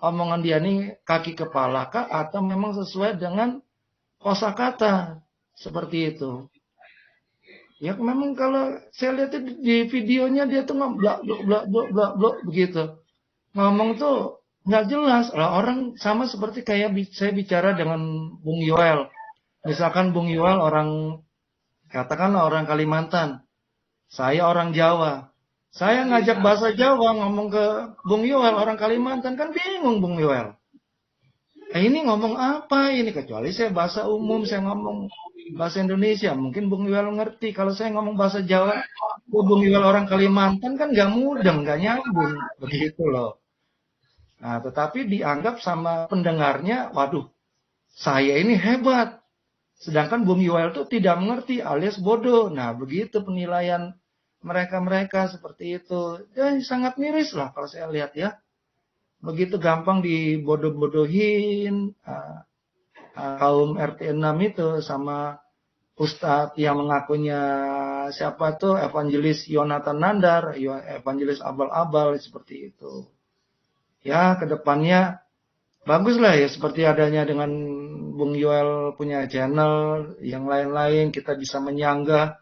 Omongan dia ini kaki kepala kah atau memang sesuai dengan kosakata seperti itu. Ya memang kalau saya lihat di videonya dia tuh blak blak blak blak blak begitu. Ngomong tuh nggak jelas. Orang sama seperti kayak saya bicara dengan Bung Yoel. Misalkan Bung Yoel katakanlah orang Kalimantan. Saya orang Jawa. Saya ngajak bahasa Jawa ngomong ke Bung Yoel orang Kalimantan, kan bingung Bung Yoel. Ini ngomong apa ini? Kecuali saya bahasa umum, saya ngomong bahasa Indonesia. Mungkin Bung Yoel ngerti. Kalau saya ngomong bahasa Jawa, Bung Yoel orang Kalimantan kan nggak mudeng, nggak nyambung. Begitu loh. Nah, tetapi dianggap sama pendengarnya, waduh, saya ini hebat. Sedangkan Bung Yoel tuh tidak mengerti alias bodoh. Nah, begitu penilaian mereka seperti itu. Ya, sangat miris lah kalau saya lihat ya. Begitu gampang dibodoh-bodohin kaum RT 6 itu sama Ustadz yang mengakunya siapa tuh Evangelis Yonatan Nandar, Evangelis Abal-Abal seperti itu. Ya, kedepannya bagus lah ya seperti adanya dengan Bung Yoel punya channel, yang lain-lain kita bisa menyanggah,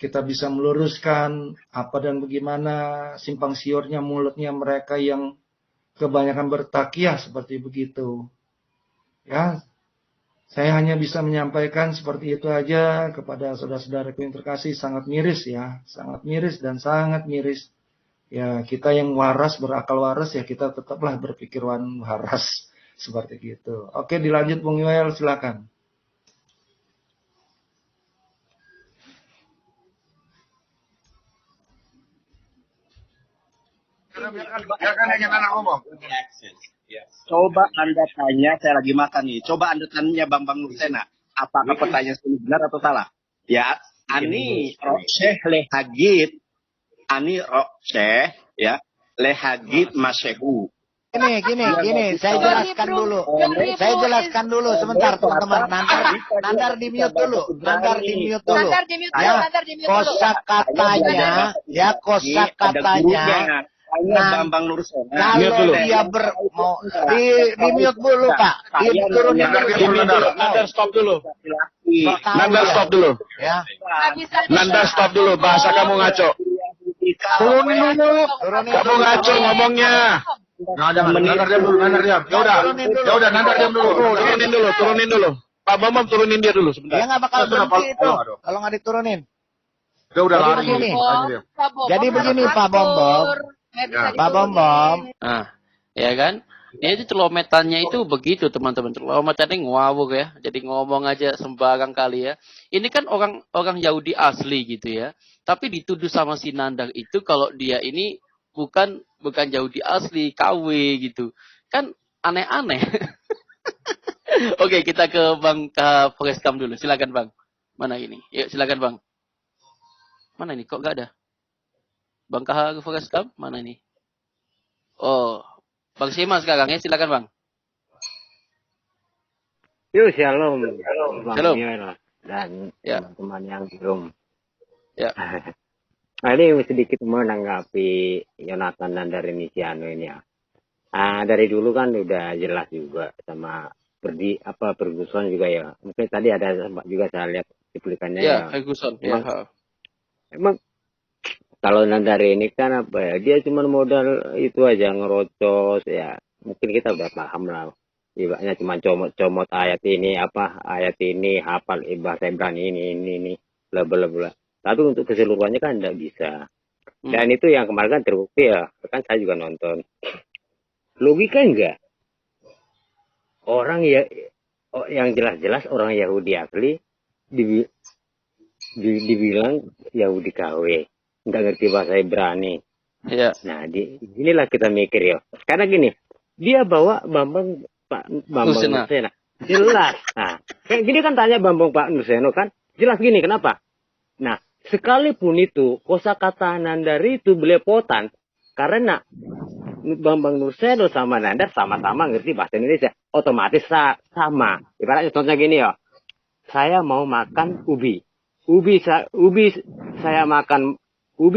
kita bisa meluruskan apa dan bagaimana simpang siurnya mulutnya mereka yang kebanyakan bertakiah seperti begitu. Ya, saya hanya bisa menyampaikan seperti itu aja kepada saudara-saudaraku yang terkasih. Sangat miris ya, sangat miris dan sangat miris. Ya, kita yang waras, berakal waras ya kita tetaplah berpikiran waras seperti gitu. Oke, dilanjut Bung Yoel, silakan. Coba Anda tanya, saya lagi makan nih. Coba Anda tanya Bang Nursena, apakah pertanyaan ini benar atau salah? Ya, ani Syekh lehagit, ani Syekh ya, lehagit masehu. Gini, saya jelaskan dulu. Sebentar, teman-teman. Nandar di mute dulu. Kosakatanya, Bambang Nursena. Kalau dia di mute dulu, Pak. Diturunin dulu. Nandar stop dulu. Ya. Nandar stop dulu. Bahasa kamu ngaco. Turunin dulu. Kamu ngaco ngomongnya. Nandar diam dulu. Ya udah, Nandar diam dulu. Turunin dulu. Pak Bambang turunin dia dulu sebentar. Dia nggak bakal berhenti itu kalau nggak diturunin. Dia udah lari. Jadi begini Pak Bombom. Nah, ya kan? Dia itu celometannya itu begitu teman-teman. Celometannya ngawur ya. Jadi ngomong aja sembarang kali ya. Ini kan orang Yahudi asli gitu ya. Tapi dituduh sama si Nandar itu kalau dia ini bukan Yahudi asli, KW gitu. Kan aneh-aneh. Oke, kita ke Bang Foreskam dulu. Silakan Bang. Mana ini? Yuk silakan Bang. Mana ini? Kok nggak ada? Bang Foreskam mana ini? Oh, Bang Sema sekarang ya, silakan Bang. Yuk, shalom. Bang Shalom. Yoel dan Ya. teman-teman yang di room. Ya. Nah, ini sedikit menanggapi Yonatan dan dari Nisiano ini ya. Dari dulu kan udah jelas juga sama Ferguson juga ya. Mungkin tadi ada sempat juga saya lihat cuplikannya Ya, ya. Ferguson. Emang kalau Nandari ini kan apa ya, dia cuma modal itu aja ngerocos ya. Mungkin kita udah paham lah. Ibaratnya cuma comot-comot ayat ini, hafal bahasa Ibrani ini, bla bla bla. Tapi untuk keseluruhannya kan tidak bisa. Dan itu yang kemarin kan terbukti ya. Kan saya juga nonton. Logika enggak? Orang ya, yang jelas-jelas orang Yahudi asli dibilang Yahudi KW. Nggak ngerti bahasa Ibrani. Iya. Nah, inilah kita mikir ya. Karena gini, dia bawa Bambang Nursena. Jelas. Nah, kayak gini kan tanya Bambang Pak Nursena kan, jelas gini, kenapa? Nah, sekalipun itu kosakata Nandar itu belepotan, karena Bambang Nursena sama Nandar sama-sama ngerti bahasa Indonesia, otomatis sama. Ibaratnya contohnya gini ya, saya mau makan ubi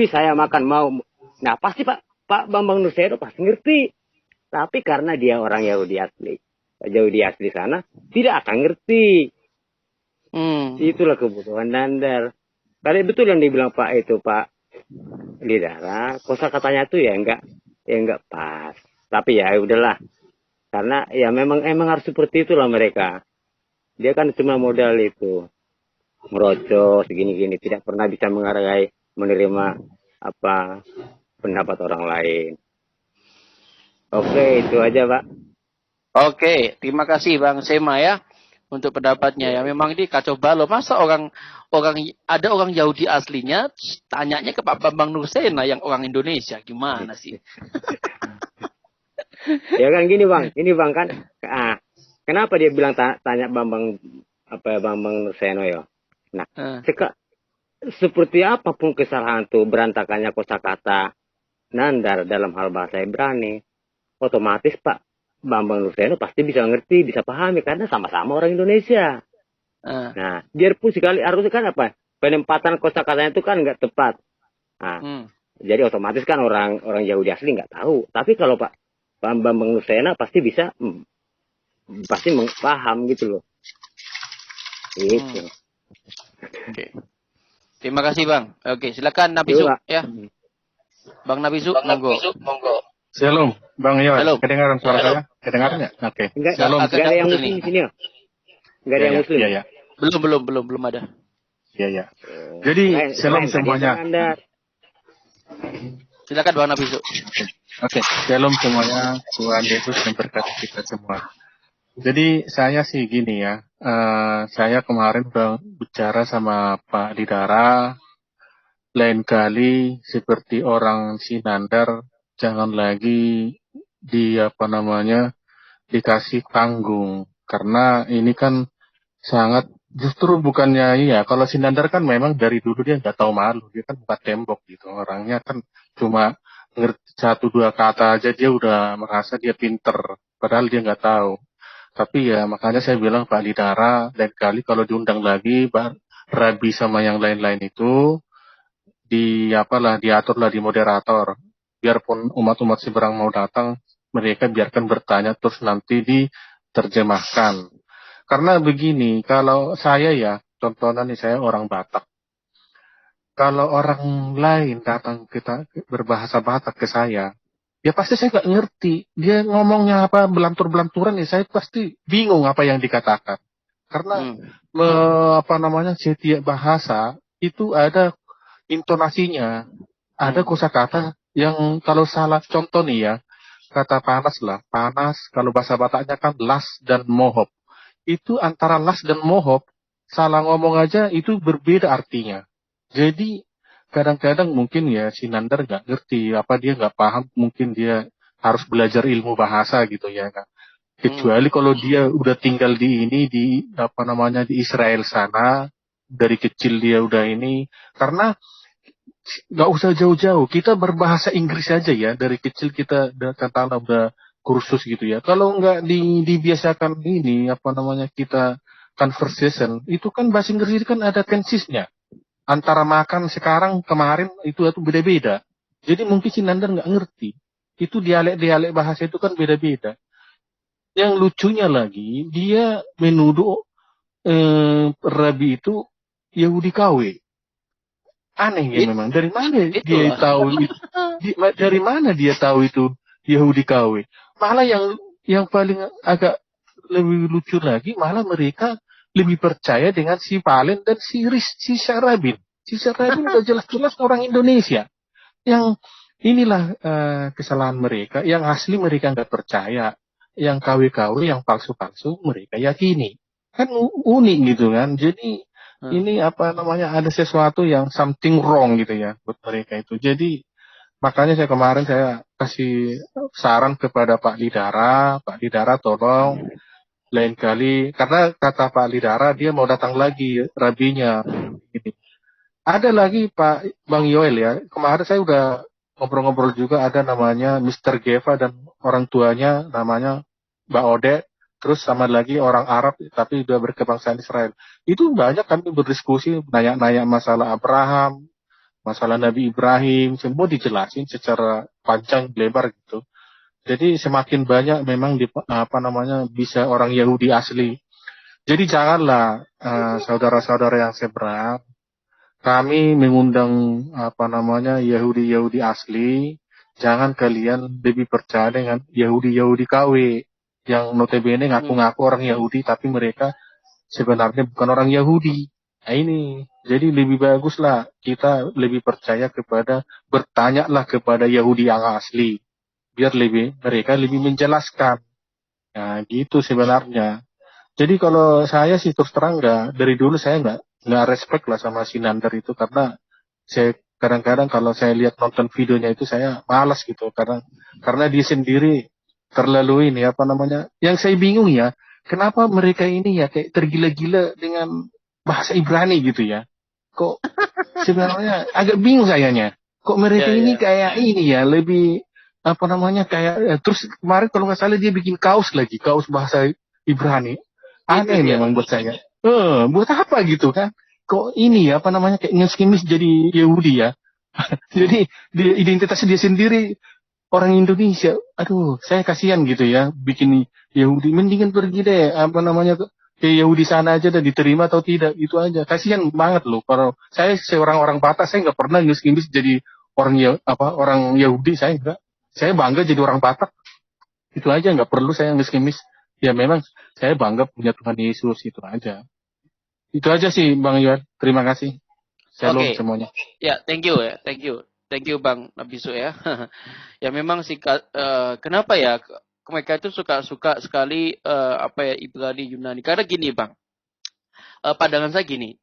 saya makan mau. Nah, pasti Pak Bambang Nursena pasti ngerti. Tapi karena dia orang Yahudi asli sana, tidak akan ngerti. Itulah kebutuhan Nandar. Karena betul yang dibilang Pak Lidara, kosakatanya tuh ya enggak pas. Tapi ya udahlah. Karena ya memang harus seperti itulah mereka. Dia kan cuma modal itu. Merocos gini-gini, tidak pernah bisa menghargai, menerima pendapat orang lain. Oke, itu aja, Pak. Oke, terima kasih Bang Sema ya untuk pendapatnya ya. Memang ini kacau balau. Masa ada orang Yahudi aslinya tanyanya ke Pak Bambang Nursena yang orang Indonesia, gimana sih? Ya kan gini Bang kan. Kenapa dia bilang tanya Bambang Nursena ya? Nah, seperti apapun kesalahan tuh berantakannya kosakata Nandar dalam hal bahasa Ibrani, otomatis Pak Bambang Nursena pasti bisa ngerti, bisa pahami karena sama-sama orang Indonesia. Nah, biarpun sekali harusnya kan penempatan kosakatanya itu kan nggak tepat. Nah, jadi otomatis kan orang Yahudi asli nggak tahu. Tapi kalau Pak Bambang Nursena pasti bisa, pasti paham gitu loh. Gitu. Oke. Terima kasih Bang. Oke, silakan Nabisu ya. Bang Nabisu, monggo. Shalom, Bang Yoel. Kedengaran suara saya? Kedengaran ya? Oke. Shalom. Enggak ada yang muslim di sini ya? Enggak ada yang muslim? Iya. Belum ada. Iya. Jadi, shalom semuanya. Silakan Bang Nabisu. Oke, shalom semuanya. Tuhan Yesus memberkati kita semua. Jadi, saya sih gini ya. Saya kemarin udah bicara sama Pak Lidara. Lain kali seperti orang Sinandar, jangan lagi dikasih tanggung, karena ini kan sangat justru bukannya kalau Sinandar kan memang dari dulu dia nggak tahu malu, dia kan bukan tembok gitu, orangnya kan cuma ngerti 1-2 kata aja dia udah merasa dia pinter, padahal dia nggak tahu. Tapi ya makanya saya bilang Pak Lidara, lain kali kalau diundang lagi Rabi sama yang lain-lain itu diaturlah di moderator. Biarpun umat-umat seberang mau datang, mereka biarkan bertanya terus nanti diterjemahkan. Karena begini, kalau saya contohnya nih saya orang Batak. Kalau orang lain datang kita berbahasa Batak ke saya, ya pasti saya nggak ngerti. Dia ngomongnya belantur-belanturan saya pasti bingung apa yang dikatakan. Karena setiap bahasa itu ada intonasinya, ada kosakata yang kalau salah, contoh nih ya, kata panas lah. Panas, kalau bahasa Bataknya kan las dan mohop. Itu antara las dan mohop, salah ngomong aja itu berbeda artinya. Jadi kadang-kadang mungkin ya si Nandar nggak ngerti, apa dia nggak paham, mungkin dia harus belajar ilmu bahasa gitu ya kan. Kecuali kalau dia udah tinggal di di Israel sana, dari kecil dia udah ini, karena nggak usah jauh-jauh, kita berbahasa Inggris aja ya, dari kecil kita katakanlah udah kursus gitu ya. Kalau nggak dibiasakan kita conversation, itu kan bahasa Inggris kan ada tensisnya. Antara makan sekarang kemarin itu beda-beda. Jadi mungkin si Nandar nggak ngerti. Itu dialek-dialek bahasa itu kan beda-beda. Yang lucunya lagi, dia menuduh Rabi itu Yahudi KW. Aneh ya memang. Dari mana dia tahu itu? Dari mana dia tahu itu Yahudi KW? Malah yang paling agak lebih lucu lagi, malah mereka lebih percaya dengan si Valen dan si Syarabin. Si Syarabin udah jelas-jelas orang Indonesia. Yang inilah kesalahan mereka. Yang asli mereka nggak percaya. Yang KW-KW, yang palsu-palsu mereka yakini. Kan unik gitu kan. Jadi ini ada sesuatu yang something wrong gitu ya buat mereka itu. Jadi makanya kemarin saya kasih saran kepada Pak Lidara tolong lain kali, karena kata Pak Lidara dia mau datang lagi rabinya. Gitu. Ada lagi Pak Bang Yoel ya, kemarin saya udah ngobrol-ngobrol juga, ada namanya Mr. Geva dan orang tuanya namanya Mbak Ode, terus sama lagi orang Arab tapi udah berkebangsaan Israel. Itu banyak kami berdiskusi, nanya-nanya masalah Abraham, masalah Nabi Ibrahim, semua dijelasin secara panjang lebar gitu. Jadi semakin banyak memang bisa orang Yahudi asli. Jadi janganlah saudara-saudara yang seberang, kami mengundang Yahudi asli, jangan kalian lebih percaya dengan Yahudi KW yang notabene ngaku-ngaku orang Yahudi tapi mereka sebenarnya bukan orang Yahudi. Nah ini, jadi lebih baguslah kita lebih percaya bertanyalah kepada Yahudi yang asli. Biar mereka lebih menjelaskan. Nah, gitu sebenarnya. Jadi kalau saya sih terus terang dari dulu saya nggak respect lah sama si Nandar itu, karena saya kadang-kadang kalau saya lihat nonton videonya itu saya malas gitu, karena dia sendiri terlalu ini Yang saya bingung ya, kenapa mereka ini ya kayak tergila-gila dengan bahasa Ibrani gitu ya. Kok sebenarnya agak bingung sayanya. Kok mereka ini kayak ini ya, lebih terus kemarin kalau nggak salah dia bikin kaos bahasa Ibrani. Aneh memang buat saya. Buat apa gitu kan? Kok ini kayak ngeskimis jadi Yahudi ya. Jadi identitasnya dia sendiri orang Indonesia. Aduh, saya kasihan gitu ya bikin Yahudi. Mendingan pergi deh ke Yahudi sana aja dan diterima atau tidak, itu aja. Kasihan banget loh. Kalau saya seorang orang Batak, saya nggak pernah ngeskimis jadi orang Yahudi, saya enggak. Saya bangga jadi orang Batak. Itu aja, nggak perlu saya ngeskimis. Ya memang saya bangga punya Tuhan Yesus, itu aja. Itu aja sih Bang Yuan. Terima kasih. Shalom semuanya. Ya, thank you ya. Thank you Bang Nabisu ya. Ya memang sih kenapa ya mereka itu suka sekali Ibrani Yunani. Karena gini Bang. Pandangan saya gini.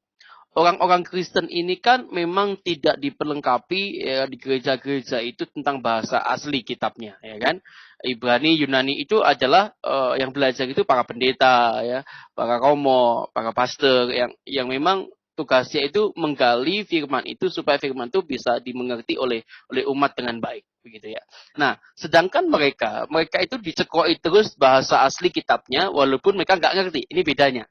Orang-orang Kristen ini kan memang tidak diperlengkapi ya, di gereja-gereja itu tentang bahasa asli kitabnya, ya kan? Ibrani, Yunani itu adalah yang belajar itu para pendeta, ya, para romo, para pastor yang memang tugasnya itu menggali firman itu supaya firman itu bisa dimengerti oleh umat dengan baik, begitu ya. Nah, sedangkan mereka itu dicekoi terus bahasa asli kitabnya walaupun mereka nggak ngerti. Ini bedanya.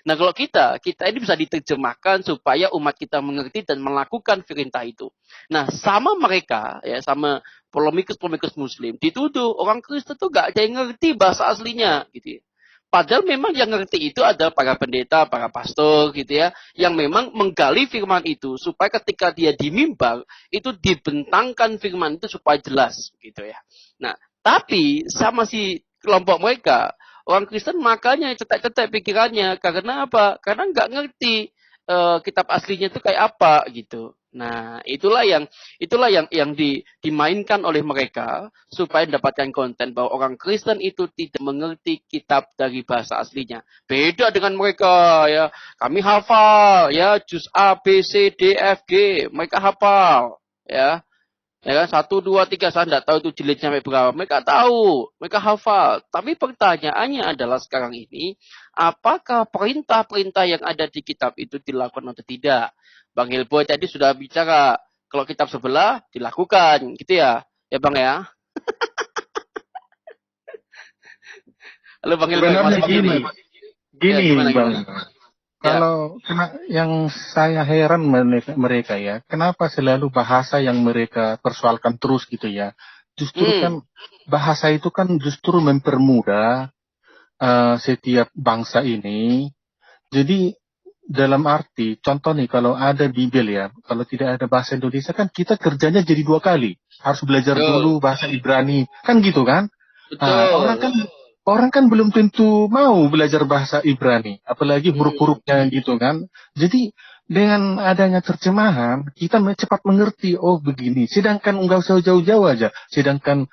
Nah kalau kita ini bisa diterjemahkan supaya umat kita mengerti dan melakukan perintah itu. Nah sama mereka, ya sama polemikus Muslim, dituduh orang Kristen tuh gak ada yang ngerti bahasa aslinya, gitu ya. Padahal memang yang ngerti itu adalah para pendeta, para pastor, gitu ya, yang memang menggali firman itu supaya ketika dia di mimbar itu dibentangkan firman itu supaya jelas, gitu ya. Nah tapi sama si kelompok mereka. Orang Kristen makanya cetek-cetek pikirannya. Karena apa? Karena nggak ngerti kitab aslinya itu kayak apa gitu. Nah, itulah yang dimainkan oleh mereka supaya mendapatkan konten bahwa orang Kristen itu tidak mengerti kitab dari bahasa aslinya. Beda dengan mereka ya. Kami hafal ya juz A, B, C, D, F, G. Mereka hafal ya. Ya kan 1 2 3 saya tidak tahu itu jilidnya sampai berapa. Mereka tahu, mereka hafal. Tapi pertanyaannya adalah sekarang ini, apakah perintah-perintah yang ada di kitab itu dilakukan atau tidak? Bang Hilboy tadi sudah bicara, kalau kitab sebelah dilakukan, gitu ya. Ya Bang ya. Halo Bang Hilboy, Sebenarnya masih gini, Ya, gimana, Bang. gimana? Ya. Kalau yang saya heran mereka ya, kenapa selalu bahasa yang mereka persoalkan terus gitu ya? Justru kan bahasa itu kan justru mempermudah setiap bangsa ini. Jadi dalam arti, contoh nih kalau ada Bible ya, kalau tidak ada bahasa Indonesia kan kita kerjanya jadi 2 kali. Harus belajar dulu bahasa Ibrani, kan gitu kan? Orang kan belum tentu mau belajar bahasa Ibrani, apalagi huruf-hurufnya gitu kan. Jadi dengan adanya terjemahan, kita cepat mengerti, oh begini. Sedangkan enggak usah jauh-jauh aja. Sedangkan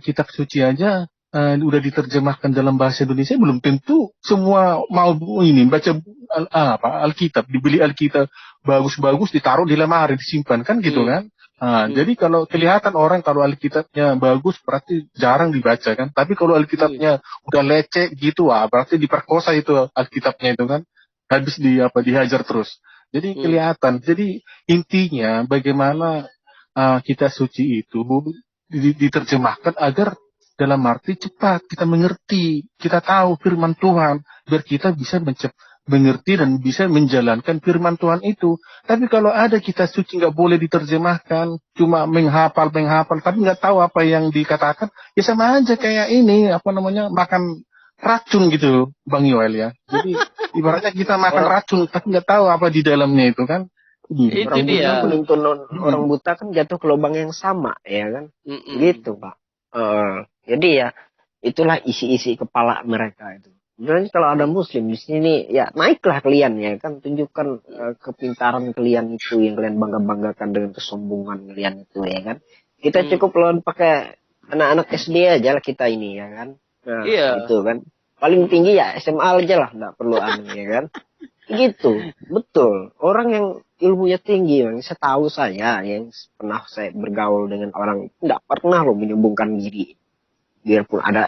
kitab suci aja udah diterjemahkan dalam bahasa Indonesia, belum tentu semua mau ini baca Alkitab, dibeli Alkitab bagus-bagus, ditaruh di lemari, disimpan kan gitu kan. Jadi kalau kelihatan orang kalau Alkitabnya bagus berarti jarang dibaca kan. Tapi kalau Alkitabnya udah lecek gitu, berarti diperkosa itu Alkitabnya itu kan. Habis dihajar terus. Jadi kelihatan. Jadi intinya bagaimana kitab suci itu diterjemahkan agar dalam arti cepat kita mengerti, kita tahu firman Tuhan, biar kita bisa mengerti dan bisa menjalankan firman Tuhan itu. Tapi kalau ada kitab suci nggak boleh diterjemahkan, cuma menghafal, tapi nggak tahu apa yang dikatakan, ya sama aja kayak ini, makan racun gitu, Bang Yoel ya. Jadi ibaratnya kita makan racun, tapi nggak tahu apa di dalamnya itu kan. Orang buta menuntun orang buta kan jatuh ke lubang yang sama, ya kan? Gitu, Pak. Jadi ya itulah isi-isi kepala mereka itu. Sebenarnya kalau ada Muslim di sini, ya naiklah kalian ya kan, tunjukkan kepintaran kalian itu yang kalian bangga-banggakan dengan kesombongan kalian itu ya kan. Kita cukup lawan pakai anak-anak SD aja lah kita ini ya kan. Nah, gitu kan. Paling tinggi ya SMA aja lah, nggak perlu ya kan. Gitu, betul. Orang yang ilmunya tinggi, yang setahu saya, yang pernah saya bergaul dengan orang, nggak pernah loh menyombongkan diri. Biarpun ada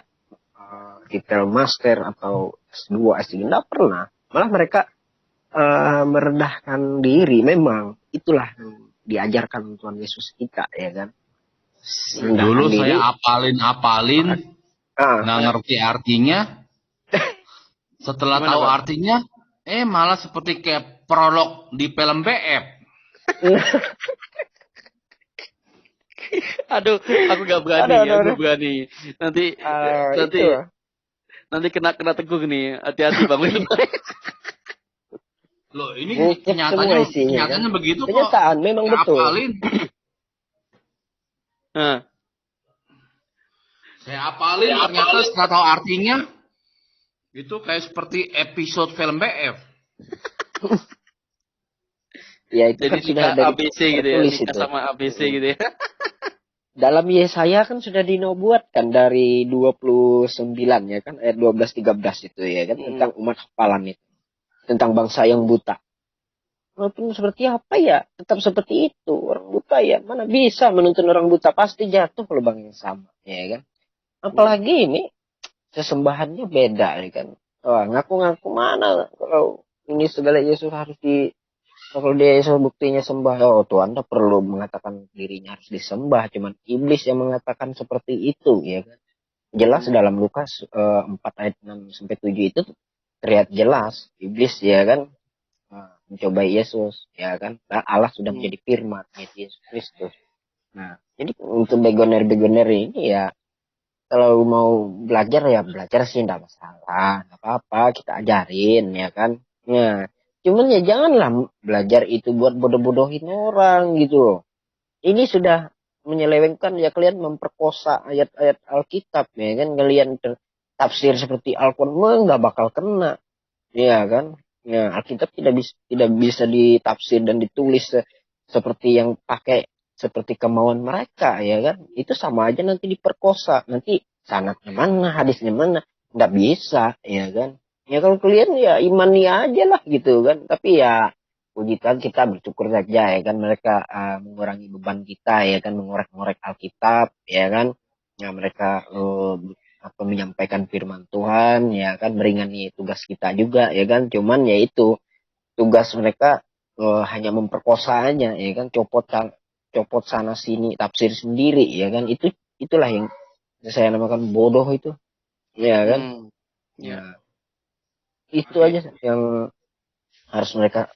titel master atau S2, S3, nggak pernah. Malah mereka merendahkan diri. Memang itulah yang diajarkan Tuhan Yesus kita, ya kan. Dulu saya apalin, nggak ngerti artinya. Setelah tahu artinya, malah seperti kayak prolog di film BF. Aduh, aku nggak berani. Nanti kena tegur nih. Hati-hati Bang. Loh, ini kenyataannya begitu kok. Kenyataan memang betul. Saya apalin ternyata setelah tahu artinya itu kayak seperti episode film BF. Ya itu jadi kan sudah ada ABC gitu ya, sama ABC gitu ya. Dalam Yesaya kan sudah dinubuatkan dari 29 ya kan, ayat 12-13 itu ya kan, tentang umat hafalan itu, tentang bangsa yang buta. Walaupun seperti apa ya, tetap seperti itu. Orang buta ya, mana bisa menuntun orang buta, pasti jatuh ke lubang yang sama, ya kan. Apalagi ini sesembahannya beda ya kan. Wah, ngaku-ngaku mana kalau ini segala Yesus harus kalau dia Yesus buktinya sembah, Tuhan tak perlu mengatakan dirinya harus disembah, cuman iblis yang mengatakan seperti itu ya kan. Jelas dalam Lukas 4 ayat 6 sampai 7 itu terlihat jelas iblis ya kan mencobai Yesus ya kan. Allah sudah menjadi firman Yesus Kristus. Nah, jadi untuk begoner-begoner ini ya kalau mau belajar ya belajar sih enggak masalah, enggak apa-apa, kita ajarin ya kan. Nah, cuman ya janganlah belajar itu buat bodoh-bodohin orang gitu loh. Ini sudah menyelewengkan ya, kalian memperkosa ayat-ayat Alkitab ya kan, kalian tafsir seperti Al-Quran nggak bakal kena ya kan. Nah, Alkitab tidak bisa ditafsir dan ditulis seperti yang pakai seperti kemauan mereka, ya kan? Itu sama aja nanti diperkosa. Nanti sanadnya mana, hadisnya mana? Nggak bisa, ya kan? Ya kalau kalian ya imani aja lah gitu kan. Tapi ya puji Tuhan kita bersyukur saja ya kan, mereka mengurangi beban kita ya kan, mengorek-ngorek Alkitab ya kan. Ya mereka menyampaikan firman Tuhan ya kan, meringani tugas kita juga ya kan. Cuman ya itu tugas mereka hanya memperkosa aja ya kan, copot sana sini tafsir sendiri ya kan. Itulah yang saya namakan bodoh itu ya kan. Ya. Itu aja yang harus mereka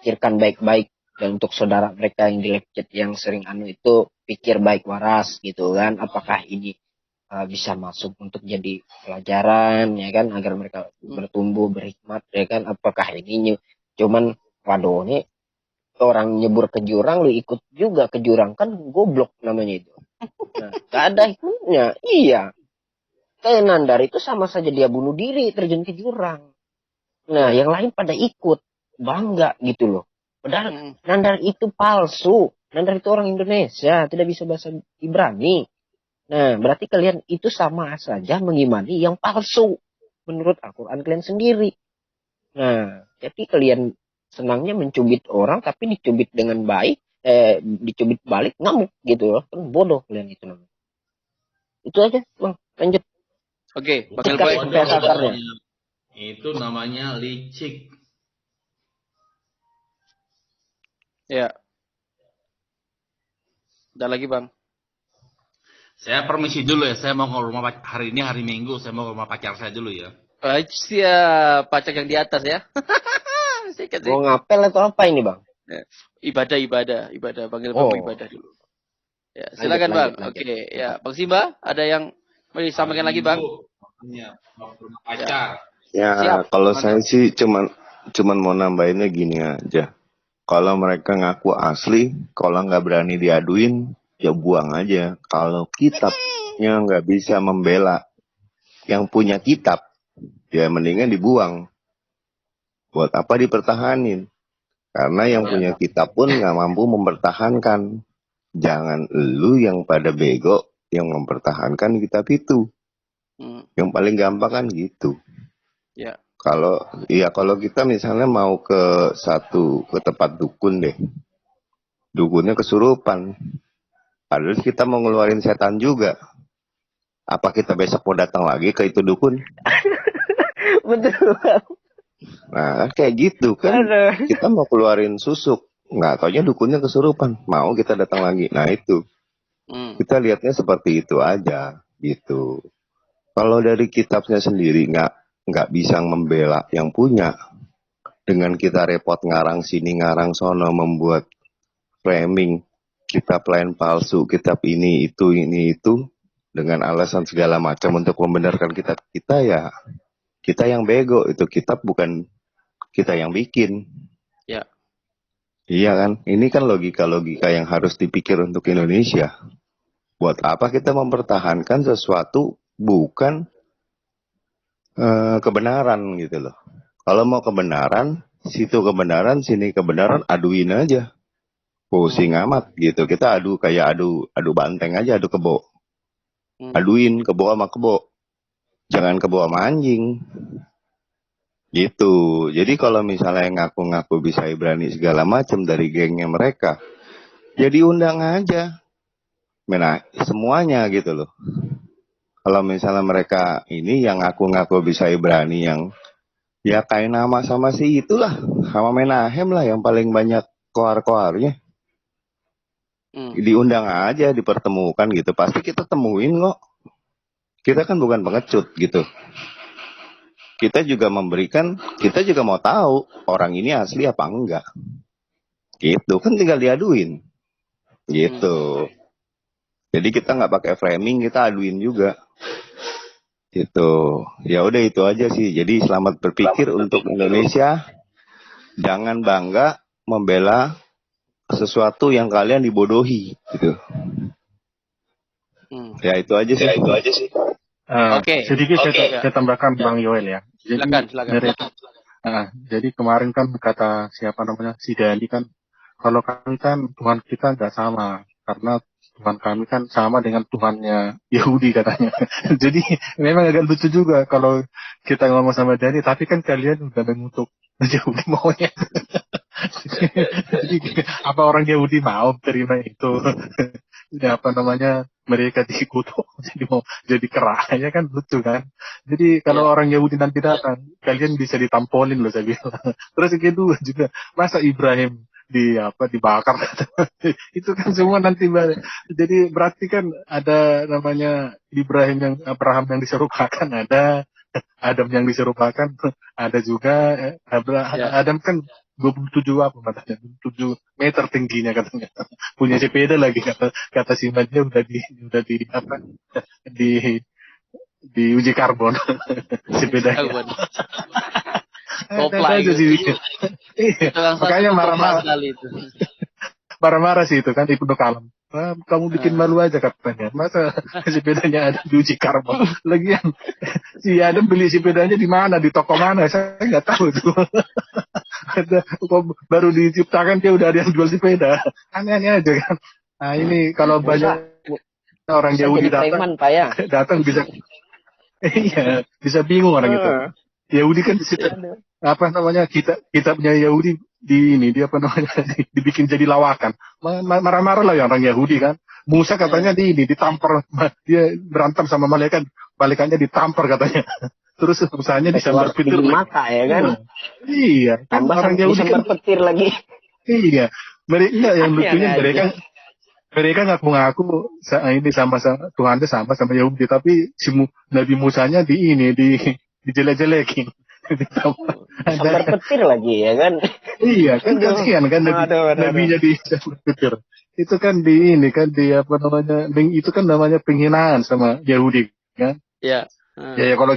pikirkan baik-baik. Dan untuk saudara mereka yang dilecet yang sering itu pikir baik waras gitu kan, apakah ini bisa masuk untuk jadi pelajaran ya kan, agar mereka bertumbuh berhikmat ya kan. Apakah ini cuman waduh nih orang nyebur ke jurang lu ikut juga ke jurang, kan goblok namanya itu. Nah, gak ada hikmahnya. Iya, kayak Nandar itu sama saja dia bunuh diri terjun ke jurang. Nah, yang lain pada ikut bangga gitu loh. Padahal Nandar itu palsu. Nandar itu orang Indonesia, tidak bisa bahasa Ibrani. Nah, berarti kalian itu sama saja mengimani yang palsu menurut Al-Quran kalian sendiri. Nah, jadi kalian senangnya mencubit orang, tapi dicubit dengan baik, dicubit balik ngamuk gitu loh. Kan bodoh kalian itu namanya. Itu aja, Bang. Lanjut. Oke, itu namanya licik. Ya. Ada lagi, Bang? Saya permisi dulu ya, saya mau ke rumah hari ini hari Minggu, saya mau ke rumah pacar saya dulu ya. Siap, pacar yang di atas ya. Mau ngapel atau apa ini, Bang? Ibadah, panggil Bang ibadah dulu. Ya, silakan Bang. Oke, ya, Bang Simba, ada yang mau disampaikan lagi, Bang? Iya, mau ke rumah pacar. Ya, Siap. kalau saya sih cuman mau nambahinnya gini aja. Kalau mereka ngaku asli, kalau nggak berani diaduin, ya buang aja. Kalau kitabnya nggak bisa membela yang punya kitab, ya mendingan dibuang. Buat apa dipertahanin? Karena yang punya kitab pun nggak mampu mempertahankan. Jangan lu yang pada bego yang mempertahankan kitab itu. Yang paling gampang kan gitu. Ya. Kalau kita misalnya mau ke tempat dukun deh. Dukunnya kesurupan. Padahal kita mau ngeluarin setan juga. Apa kita besok mau datang lagi ke itu dukun? Betul. Nah, kayak gitu kan. Kita mau keluarin susuk. Nggak taunya dukunnya kesurupan. Mau kita datang lagi. Nah itu. Kita lihatnya seperti itu aja. Gitu. Kalau dari kitabnya sendiri nggak bisa membela yang punya. Dengan kita repot ngarang sini ngarang sono, membuat framing kitab lain palsu, kitab ini itu dengan alasan segala macam untuk membenarkan kitab kita, ya kita yang bego. Itu kitab bukan kita yang bikin. Ya. Iya kan? Ini kan logika-logika yang harus dipikir untuk Indonesia. Buat apa kita mempertahankan sesuatu bukan kebenaran gitu loh. Kalau mau kebenaran, situ kebenaran, sini kebenaran, aduin aja. Pusing amat gitu. Kita adu banteng aja, adu kebo. Aduin kebo sama kebo. Jangan kebo sama anjing. Gitu. Jadi kalau misalnya ngaku-ngaku bisa Ibrani segala macam dari gengnya mereka, jadi undang aja. Semuanya gitu loh. Kalau misalnya mereka ini yang ngaku-ngaku bisa Ibrani, yang ya kayak nama sama si itulah, sama Menahem lah yang paling banyak koar-koarnya. Diundang aja, dipertemukan gitu. Pasti kita temuin kok. Kita kan bukan pengecut gitu. Kita juga mau tahu orang ini asli apa enggak. Gitu, kan tinggal diaduin. Gitu. Jadi kita nggak pakai framing, kita aduin juga. Gitu. Ya udah itu aja sih. Jadi selamat berpikir untuk Indonesia. Jangan bangga membela sesuatu yang kalian dibodohi gitu. Ya itu aja sih. Oke. Sedikit saya tambahkan Bang Yoel ya. Silakan. Jadi kemarin kan kata siapa namanya si Dani kan, Kalau kami kan Tuhan kita nggak sama, karena Tuhan kami kan sama dengan Tuhannya Yahudi katanya. Jadi memang agak lucu juga kalau kita ngomong sama Dani, tapi kan kalian udah mengutuk Yahudi maunya. Jadi apa orang Yahudi mau terima itu? Ya, apa namanya, mereka dikutuk jadi mau jadi kerahnya kan lucu kan. Jadi kalau orang Yahudi nanti datang, kalian bisa ditampolin loh saya bilang. Terus yang kedua juga, masa Ibrahim dibakar itu kan semua nanti jadi berarti kan ada namanya Abraham yang diserupakan, ada Adam yang diserupakan, ada juga Adam kan 27 apa katanya, 7 meter tingginya katanya, punya sepeda lagi kata si Majnya udah di uji karbon sepedanya. Kopla aja sih. Makanya marah-marah sih itu kan Ibnu Kalam. Kamu bikin malu aja katanya. Masa sepedanya ada di uji karbon. Lagian si Adam beli sepedanya di mana, di toko mana? Saya nggak tahu tuh. Baru diciptakan dia udah ada yang jual sepeda. Aneh-aneh aja kan. Nah ini kalau banyak orang Yahudi datang bisa bisa bingung orang itu. Yahudi kan apa namanya kitabnya Yahudi dibikin jadi lawakan. Marah-marah lah ya orang Yahudi kan. Musa katanya ditampar, dia berantem sama malaikatnya ditampar katanya. Terus usahanya disambar petir mata ya kan. Iya, kan orang Yahudi kan petir lagi. Iya. Mereka yang lucunya mereka ngaku-ngaku ini sama Tuhannya sama Yahudi, tapi si Nabi Musanya dijelek-jelekin. Sambar petir lagi ya kan. Iya kan, kasihan kan nabinya disambar petir. Itu kan itu kan namanya penghinaan sama Yahudi kan. Iya. Ya kalau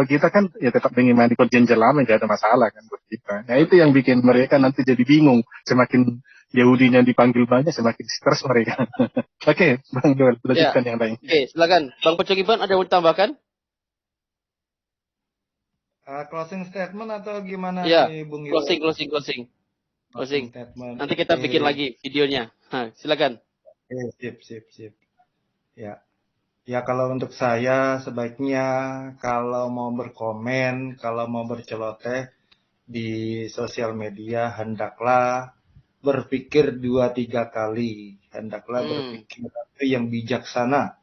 kita kan ya tetap mengimani perjanjian lama, nggak ada masalah kan buat kita. Nah itu yang bikin mereka nanti jadi bingung, semakin Yahudinya dipanggil banyak semakin stres mereka. Oke, Bang Joel, lanjutkan yang lain. Oke, silakan Bang Pecong Iban, ada yang mau ditambahkan? Closing statement atau gimana nih Bung Yul? Closing. Nanti kita bikin lagi videonya. Silakan. Sip. Ya kalau untuk saya sebaiknya kalau mau berkomen, kalau mau berceloteh di sosial media, hendaklah berpikir 2-3 kali. Hendaklah berpikir yang bijaksana.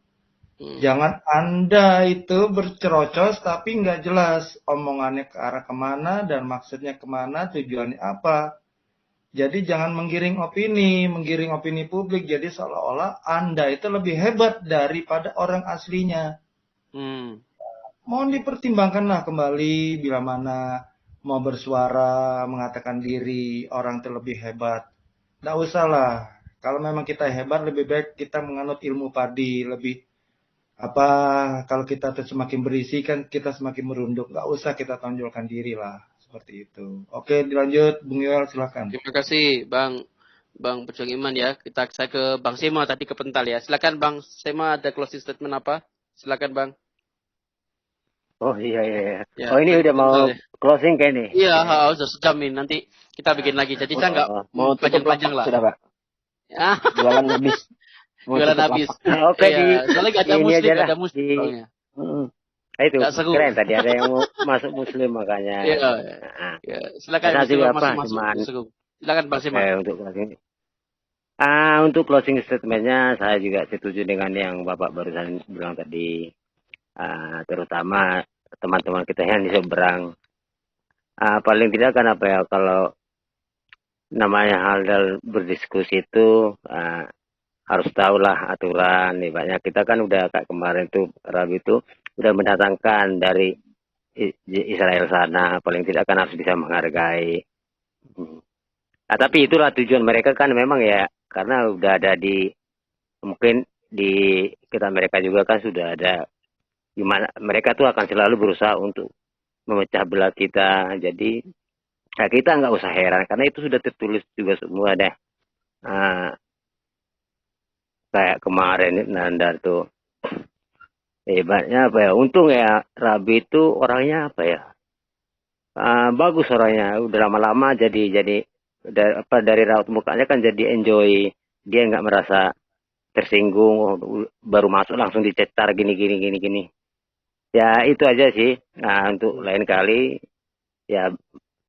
Jangan Anda itu bercerocos tapi nggak jelas omongannya ke arah kemana dan maksudnya kemana, tujuannya apa. Jadi jangan menggiring opini publik. Jadi seolah-olah Anda itu lebih hebat daripada orang aslinya. Mohon dipertimbangkanlah kembali bila mana mau bersuara, mengatakan diri orang itu lebih hebat. Nggak usah lah. Kalau memang kita hebat, lebih baik kita menganut ilmu padi. Kalau kita semakin berisi kan kita semakin merunduk. Nggak usah kita tonjolkan diri lah. Seperti itu. Oke, dilanjut Bung Yoel, silakan. Terima kasih Bang Pecong Iman ya. Saya ke Bang Sema tadi kepental ya. Silakan Bang Sema, ada closing statement apa? Silakan Bang. Oh iya. Oh ini udah mau closing kayak nih. Iya, sudah sejam ini. Nanti kita bikin lagi. Jadi saya nggak mau panjang-panjang lah. Sudah Pak. Jualan habis. Jualan habis. Oke, soalnya nggak ada muslim. Itu keren tadi ada yang mau masuk muslim makanya. Silakan Silakan Bang Sema. Untuk closing statementnya saya juga setuju dengan yang Bapak barusan bilang tadi. Terutama teman-teman kita yang di seberang. Paling tidak kan kalau namanya hal berdiskusi itu harus tahulah aturan. Banyak kita kan udah kayak kemarin tuh Rabi itu udah mendatangkan dari Israel sana, paling tidak kan harus bisa menghargai. Tapi itulah tujuan mereka kan memang ya, karena udah ada mungkin di kita mereka juga kan sudah ada, gimana mereka tuh akan selalu berusaha untuk memecah belah kita. Jadi kita nggak usah heran karena itu sudah tertulis juga semua deh. Kayak kemarin Nandar tuh. Hebatnya untung ya Rabi itu orangnya bagus orangnya, udah lama-lama jadi dari raut mukanya kan jadi enjoy, dia nggak merasa tersinggung, baru masuk langsung dicetar gini. Ya itu aja sih. Nah untuk lain kali ya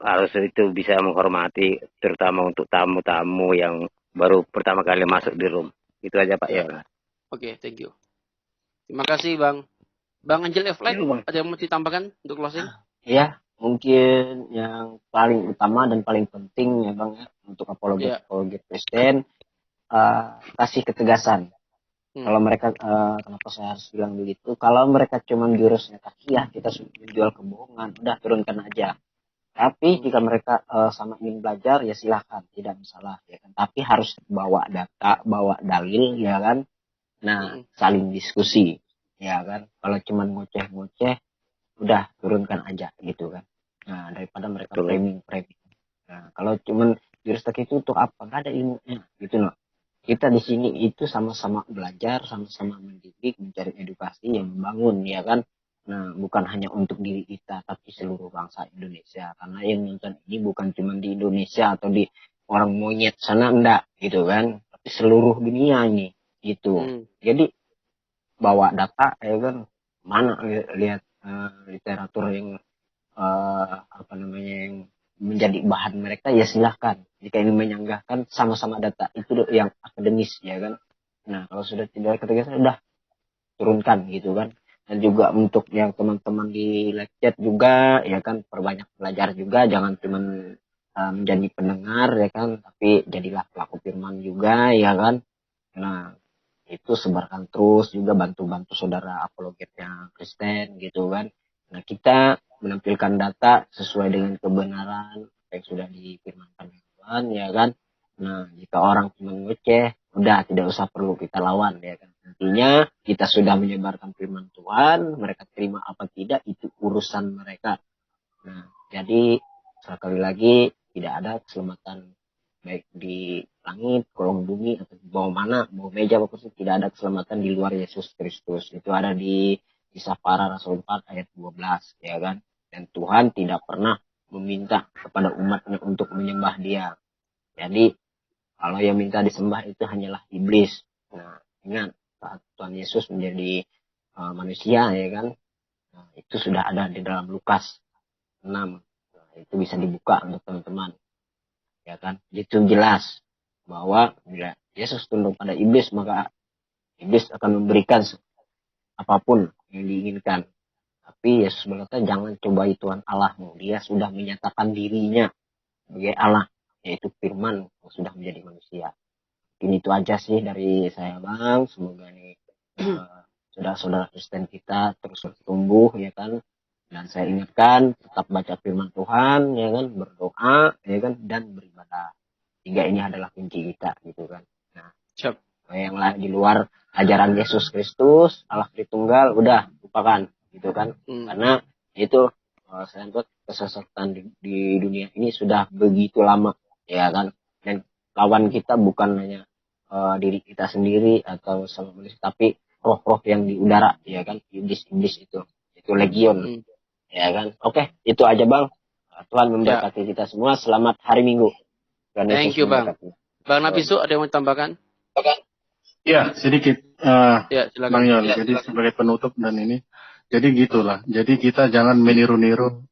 harus itu bisa menghormati, terutama untuk tamu-tamu yang baru pertama kali masuk di room. Itu aja Pak ya. Oke, thank you. Terima kasih Bang. Bang Angel F-Light, ada yang mau ditambahkan untuk closing? Ya, mungkin yang paling utama dan paling penting ya Bang ya, untuk apologet Kristen, kasih ketegasan. Kalau mereka, kenapa saya harus bilang begitu? Kalau mereka cuma jurusnya kaki ya, kita menjual kebohongan, udah turunkan aja. Tapi jika mereka sama ingin belajar ya silahkan, tidak masalah ya kan. Tapi harus bawa data, bawa dalil ya kan. Nah, saling diskusi ya kan. Kalau cuma ngoceh-ngoceh, udah turunkan aja gitu kan. Nah, daripada mereka framing. Nah, kalau cuma jurus kaki itu untuk apa? Nggak ada ilmunya gitu loh. Kita di sini itu sama-sama belajar, sama-sama mendidik, mencari edukasi yang membangun ya kan. Nah, bukan hanya untuk diri kita, tapi seluruh bangsa Indonesia. Karena yang nonton ini bukan cuma di Indonesia atau di orang monyet sana, enggak gitu kan. Tapi seluruh dunia ini gitu. Jadi bawa data ya kan, mana lihat literatur yang yang menjadi bahan mereka ya silahkan. Jika ini menyanggahkan sama-sama data itu yang akademis ya kan. Nah kalau sudah tidak ketegasan udah turunkan gitu kan. Dan juga untuk yang teman-teman di live chat juga ya kan, perbanyak belajar juga, jangan cuma menjadi pendengar ya kan, tapi jadilah pelaku firman juga ya kan. Nah itu sebarkan terus, juga bantu-bantu saudara apologet yang Kristen gitu kan. Nah kita menampilkan data sesuai dengan kebenaran yang sudah difirmankan Tuhan ya kan. Nah jika orang cuma ngeceh, udah tidak usah perlu kita lawan ya kan. Nantinya kita sudah menyebarkan firman Tuhan, mereka terima apa tidak itu urusan mereka. Nah jadi sekali lagi tidak ada keselamatan baik di langit, kolong bumi, atau di bawah mana, bawah meja, apapun, tidak ada keselamatan di luar Yesus Kristus. Itu ada di Kisah Para Rasul 4 ayat 12 ya kan. Dan Tuhan tidak pernah meminta kepada umatnya untuk menyembah dia. Jadi kalau yang minta disembah itu hanyalah iblis. Nah ingat saat Tuhan Yesus menjadi manusia ya kan, nah, itu sudah ada di dalam Lukas 6. Nah, itu bisa dibuka untuk teman-teman ya kan. Itu jelas bahwa bila Yesus tunduk pada iblis, maka iblis akan memberikan apapun yang diinginkan. Tapi Yesus berkata, jangan cobai Tuhan Allahmu. Dia sudah menyatakan dirinya sebagai Allah, yaitu firman yang sudah menjadi manusia. Ini itu aja sih dari saya Bang. Semoga ini saudara-saudara Kristen kita terus bertumbuh ya kan. Dan saya ingatkan tetap baca firman Tuhan ya kan, berdoa ya kan, dan beribadah. 3 ini adalah kunci kita gitu kan. Nah, yang di luar ajaran Yesus Kristus, Allah Tritunggal, udah lupakan gitu kan. Karena itu saya buat kesesatan di dunia ini sudah begitu lama ya kan. Dan lawan kita bukan hanya diri kita sendiri atau sama manusia, tapi roh-roh yang di udara ya kan, iblis-iblis itu legion ya kan. Oke, itu aja Bang. Tuhan memberkati kita semua. Selamat hari Minggu. Thank you Bang. Bang Nabisu ada yang mau ditambahkan? Ya, sedikit. Silakan. Bang Yol, jadi sebagai penutup dan ini, jadi gitulah. Jadi kita jangan meniru-niru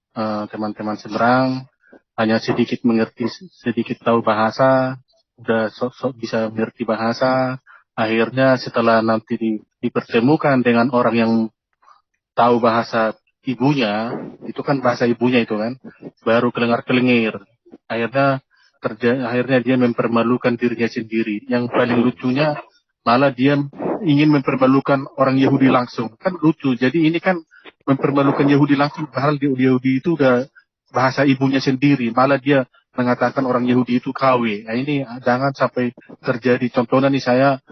teman-teman seberang, hanya sedikit mengerti, sedikit tahu bahasa, udah sok-sok bisa mengerti bahasa, akhirnya setelah nanti dipertemukan dengan orang yang tahu bahasa ibunya, itu kan bahasa ibunya itu kan, baru kelengar-kelengir. Akhirnya dia mempermalukan dirinya sendiri. Yang paling lucunya malah dia ingin mempermalukan orang Yahudi langsung. Kan lucu. Jadi ini kan mempermalukan Yahudi langsung, padahal Yahudi itu udah bahasa ibunya sendiri. Malah dia mengatakan orang Yahudi itu KW. Nah ini jangan sampai terjadi. Contohnya nih, saya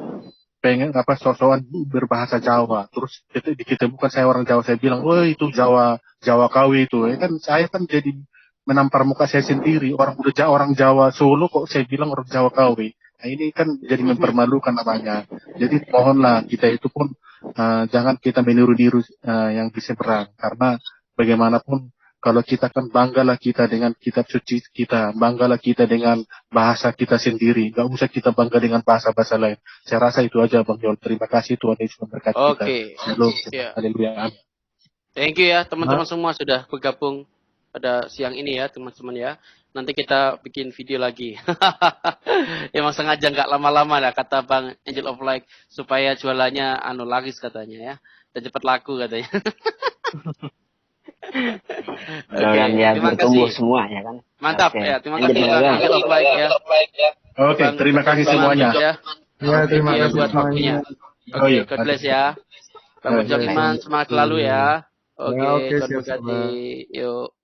pengen sok-sokan berbahasa Jawa. Terus diketemukan saya orang Jawa, saya bilang, "Oh, itu Jawa KW itu." Kan saya kan jadi menampar muka saya sendiri. Orang Jawa Solo kok saya bilang orang Jawa KW. Nah ini kan jadi mempermalukan namanya. Jadi mohonlah kita itu pun jangan kita meniru-niru yang di seberang. Karena bagaimanapun Kalau kita kan banggalah kita dengan kitab suci kita, banggalah kita dengan bahasa kita sendiri. Gak usah kita bangga dengan bahasa-bahasa lain. Saya rasa itu aja Bang Yol. Terima kasih Tuhan Yesus memberkati kita. Shalom. Haleluya. Thank you ya teman-teman semua sudah bergabung pada siang ini ya teman-teman ya. Nanti kita bikin video lagi. Emang sengaja nggak lama-lama lah kata Bang Angel of Light supaya jualannya laris katanya ya. Dan cepat laku katanya. Terima kasih semua ya kan. Mantap ya, terima kasih Bang Angel of Light ya. Oke, terima kasih semuanya. Ya, terima kasih buat waktunya. Oke, God bless ya. Bang Benjamin semangat selalu ya. Oke, Tuhan berkati. Yuk.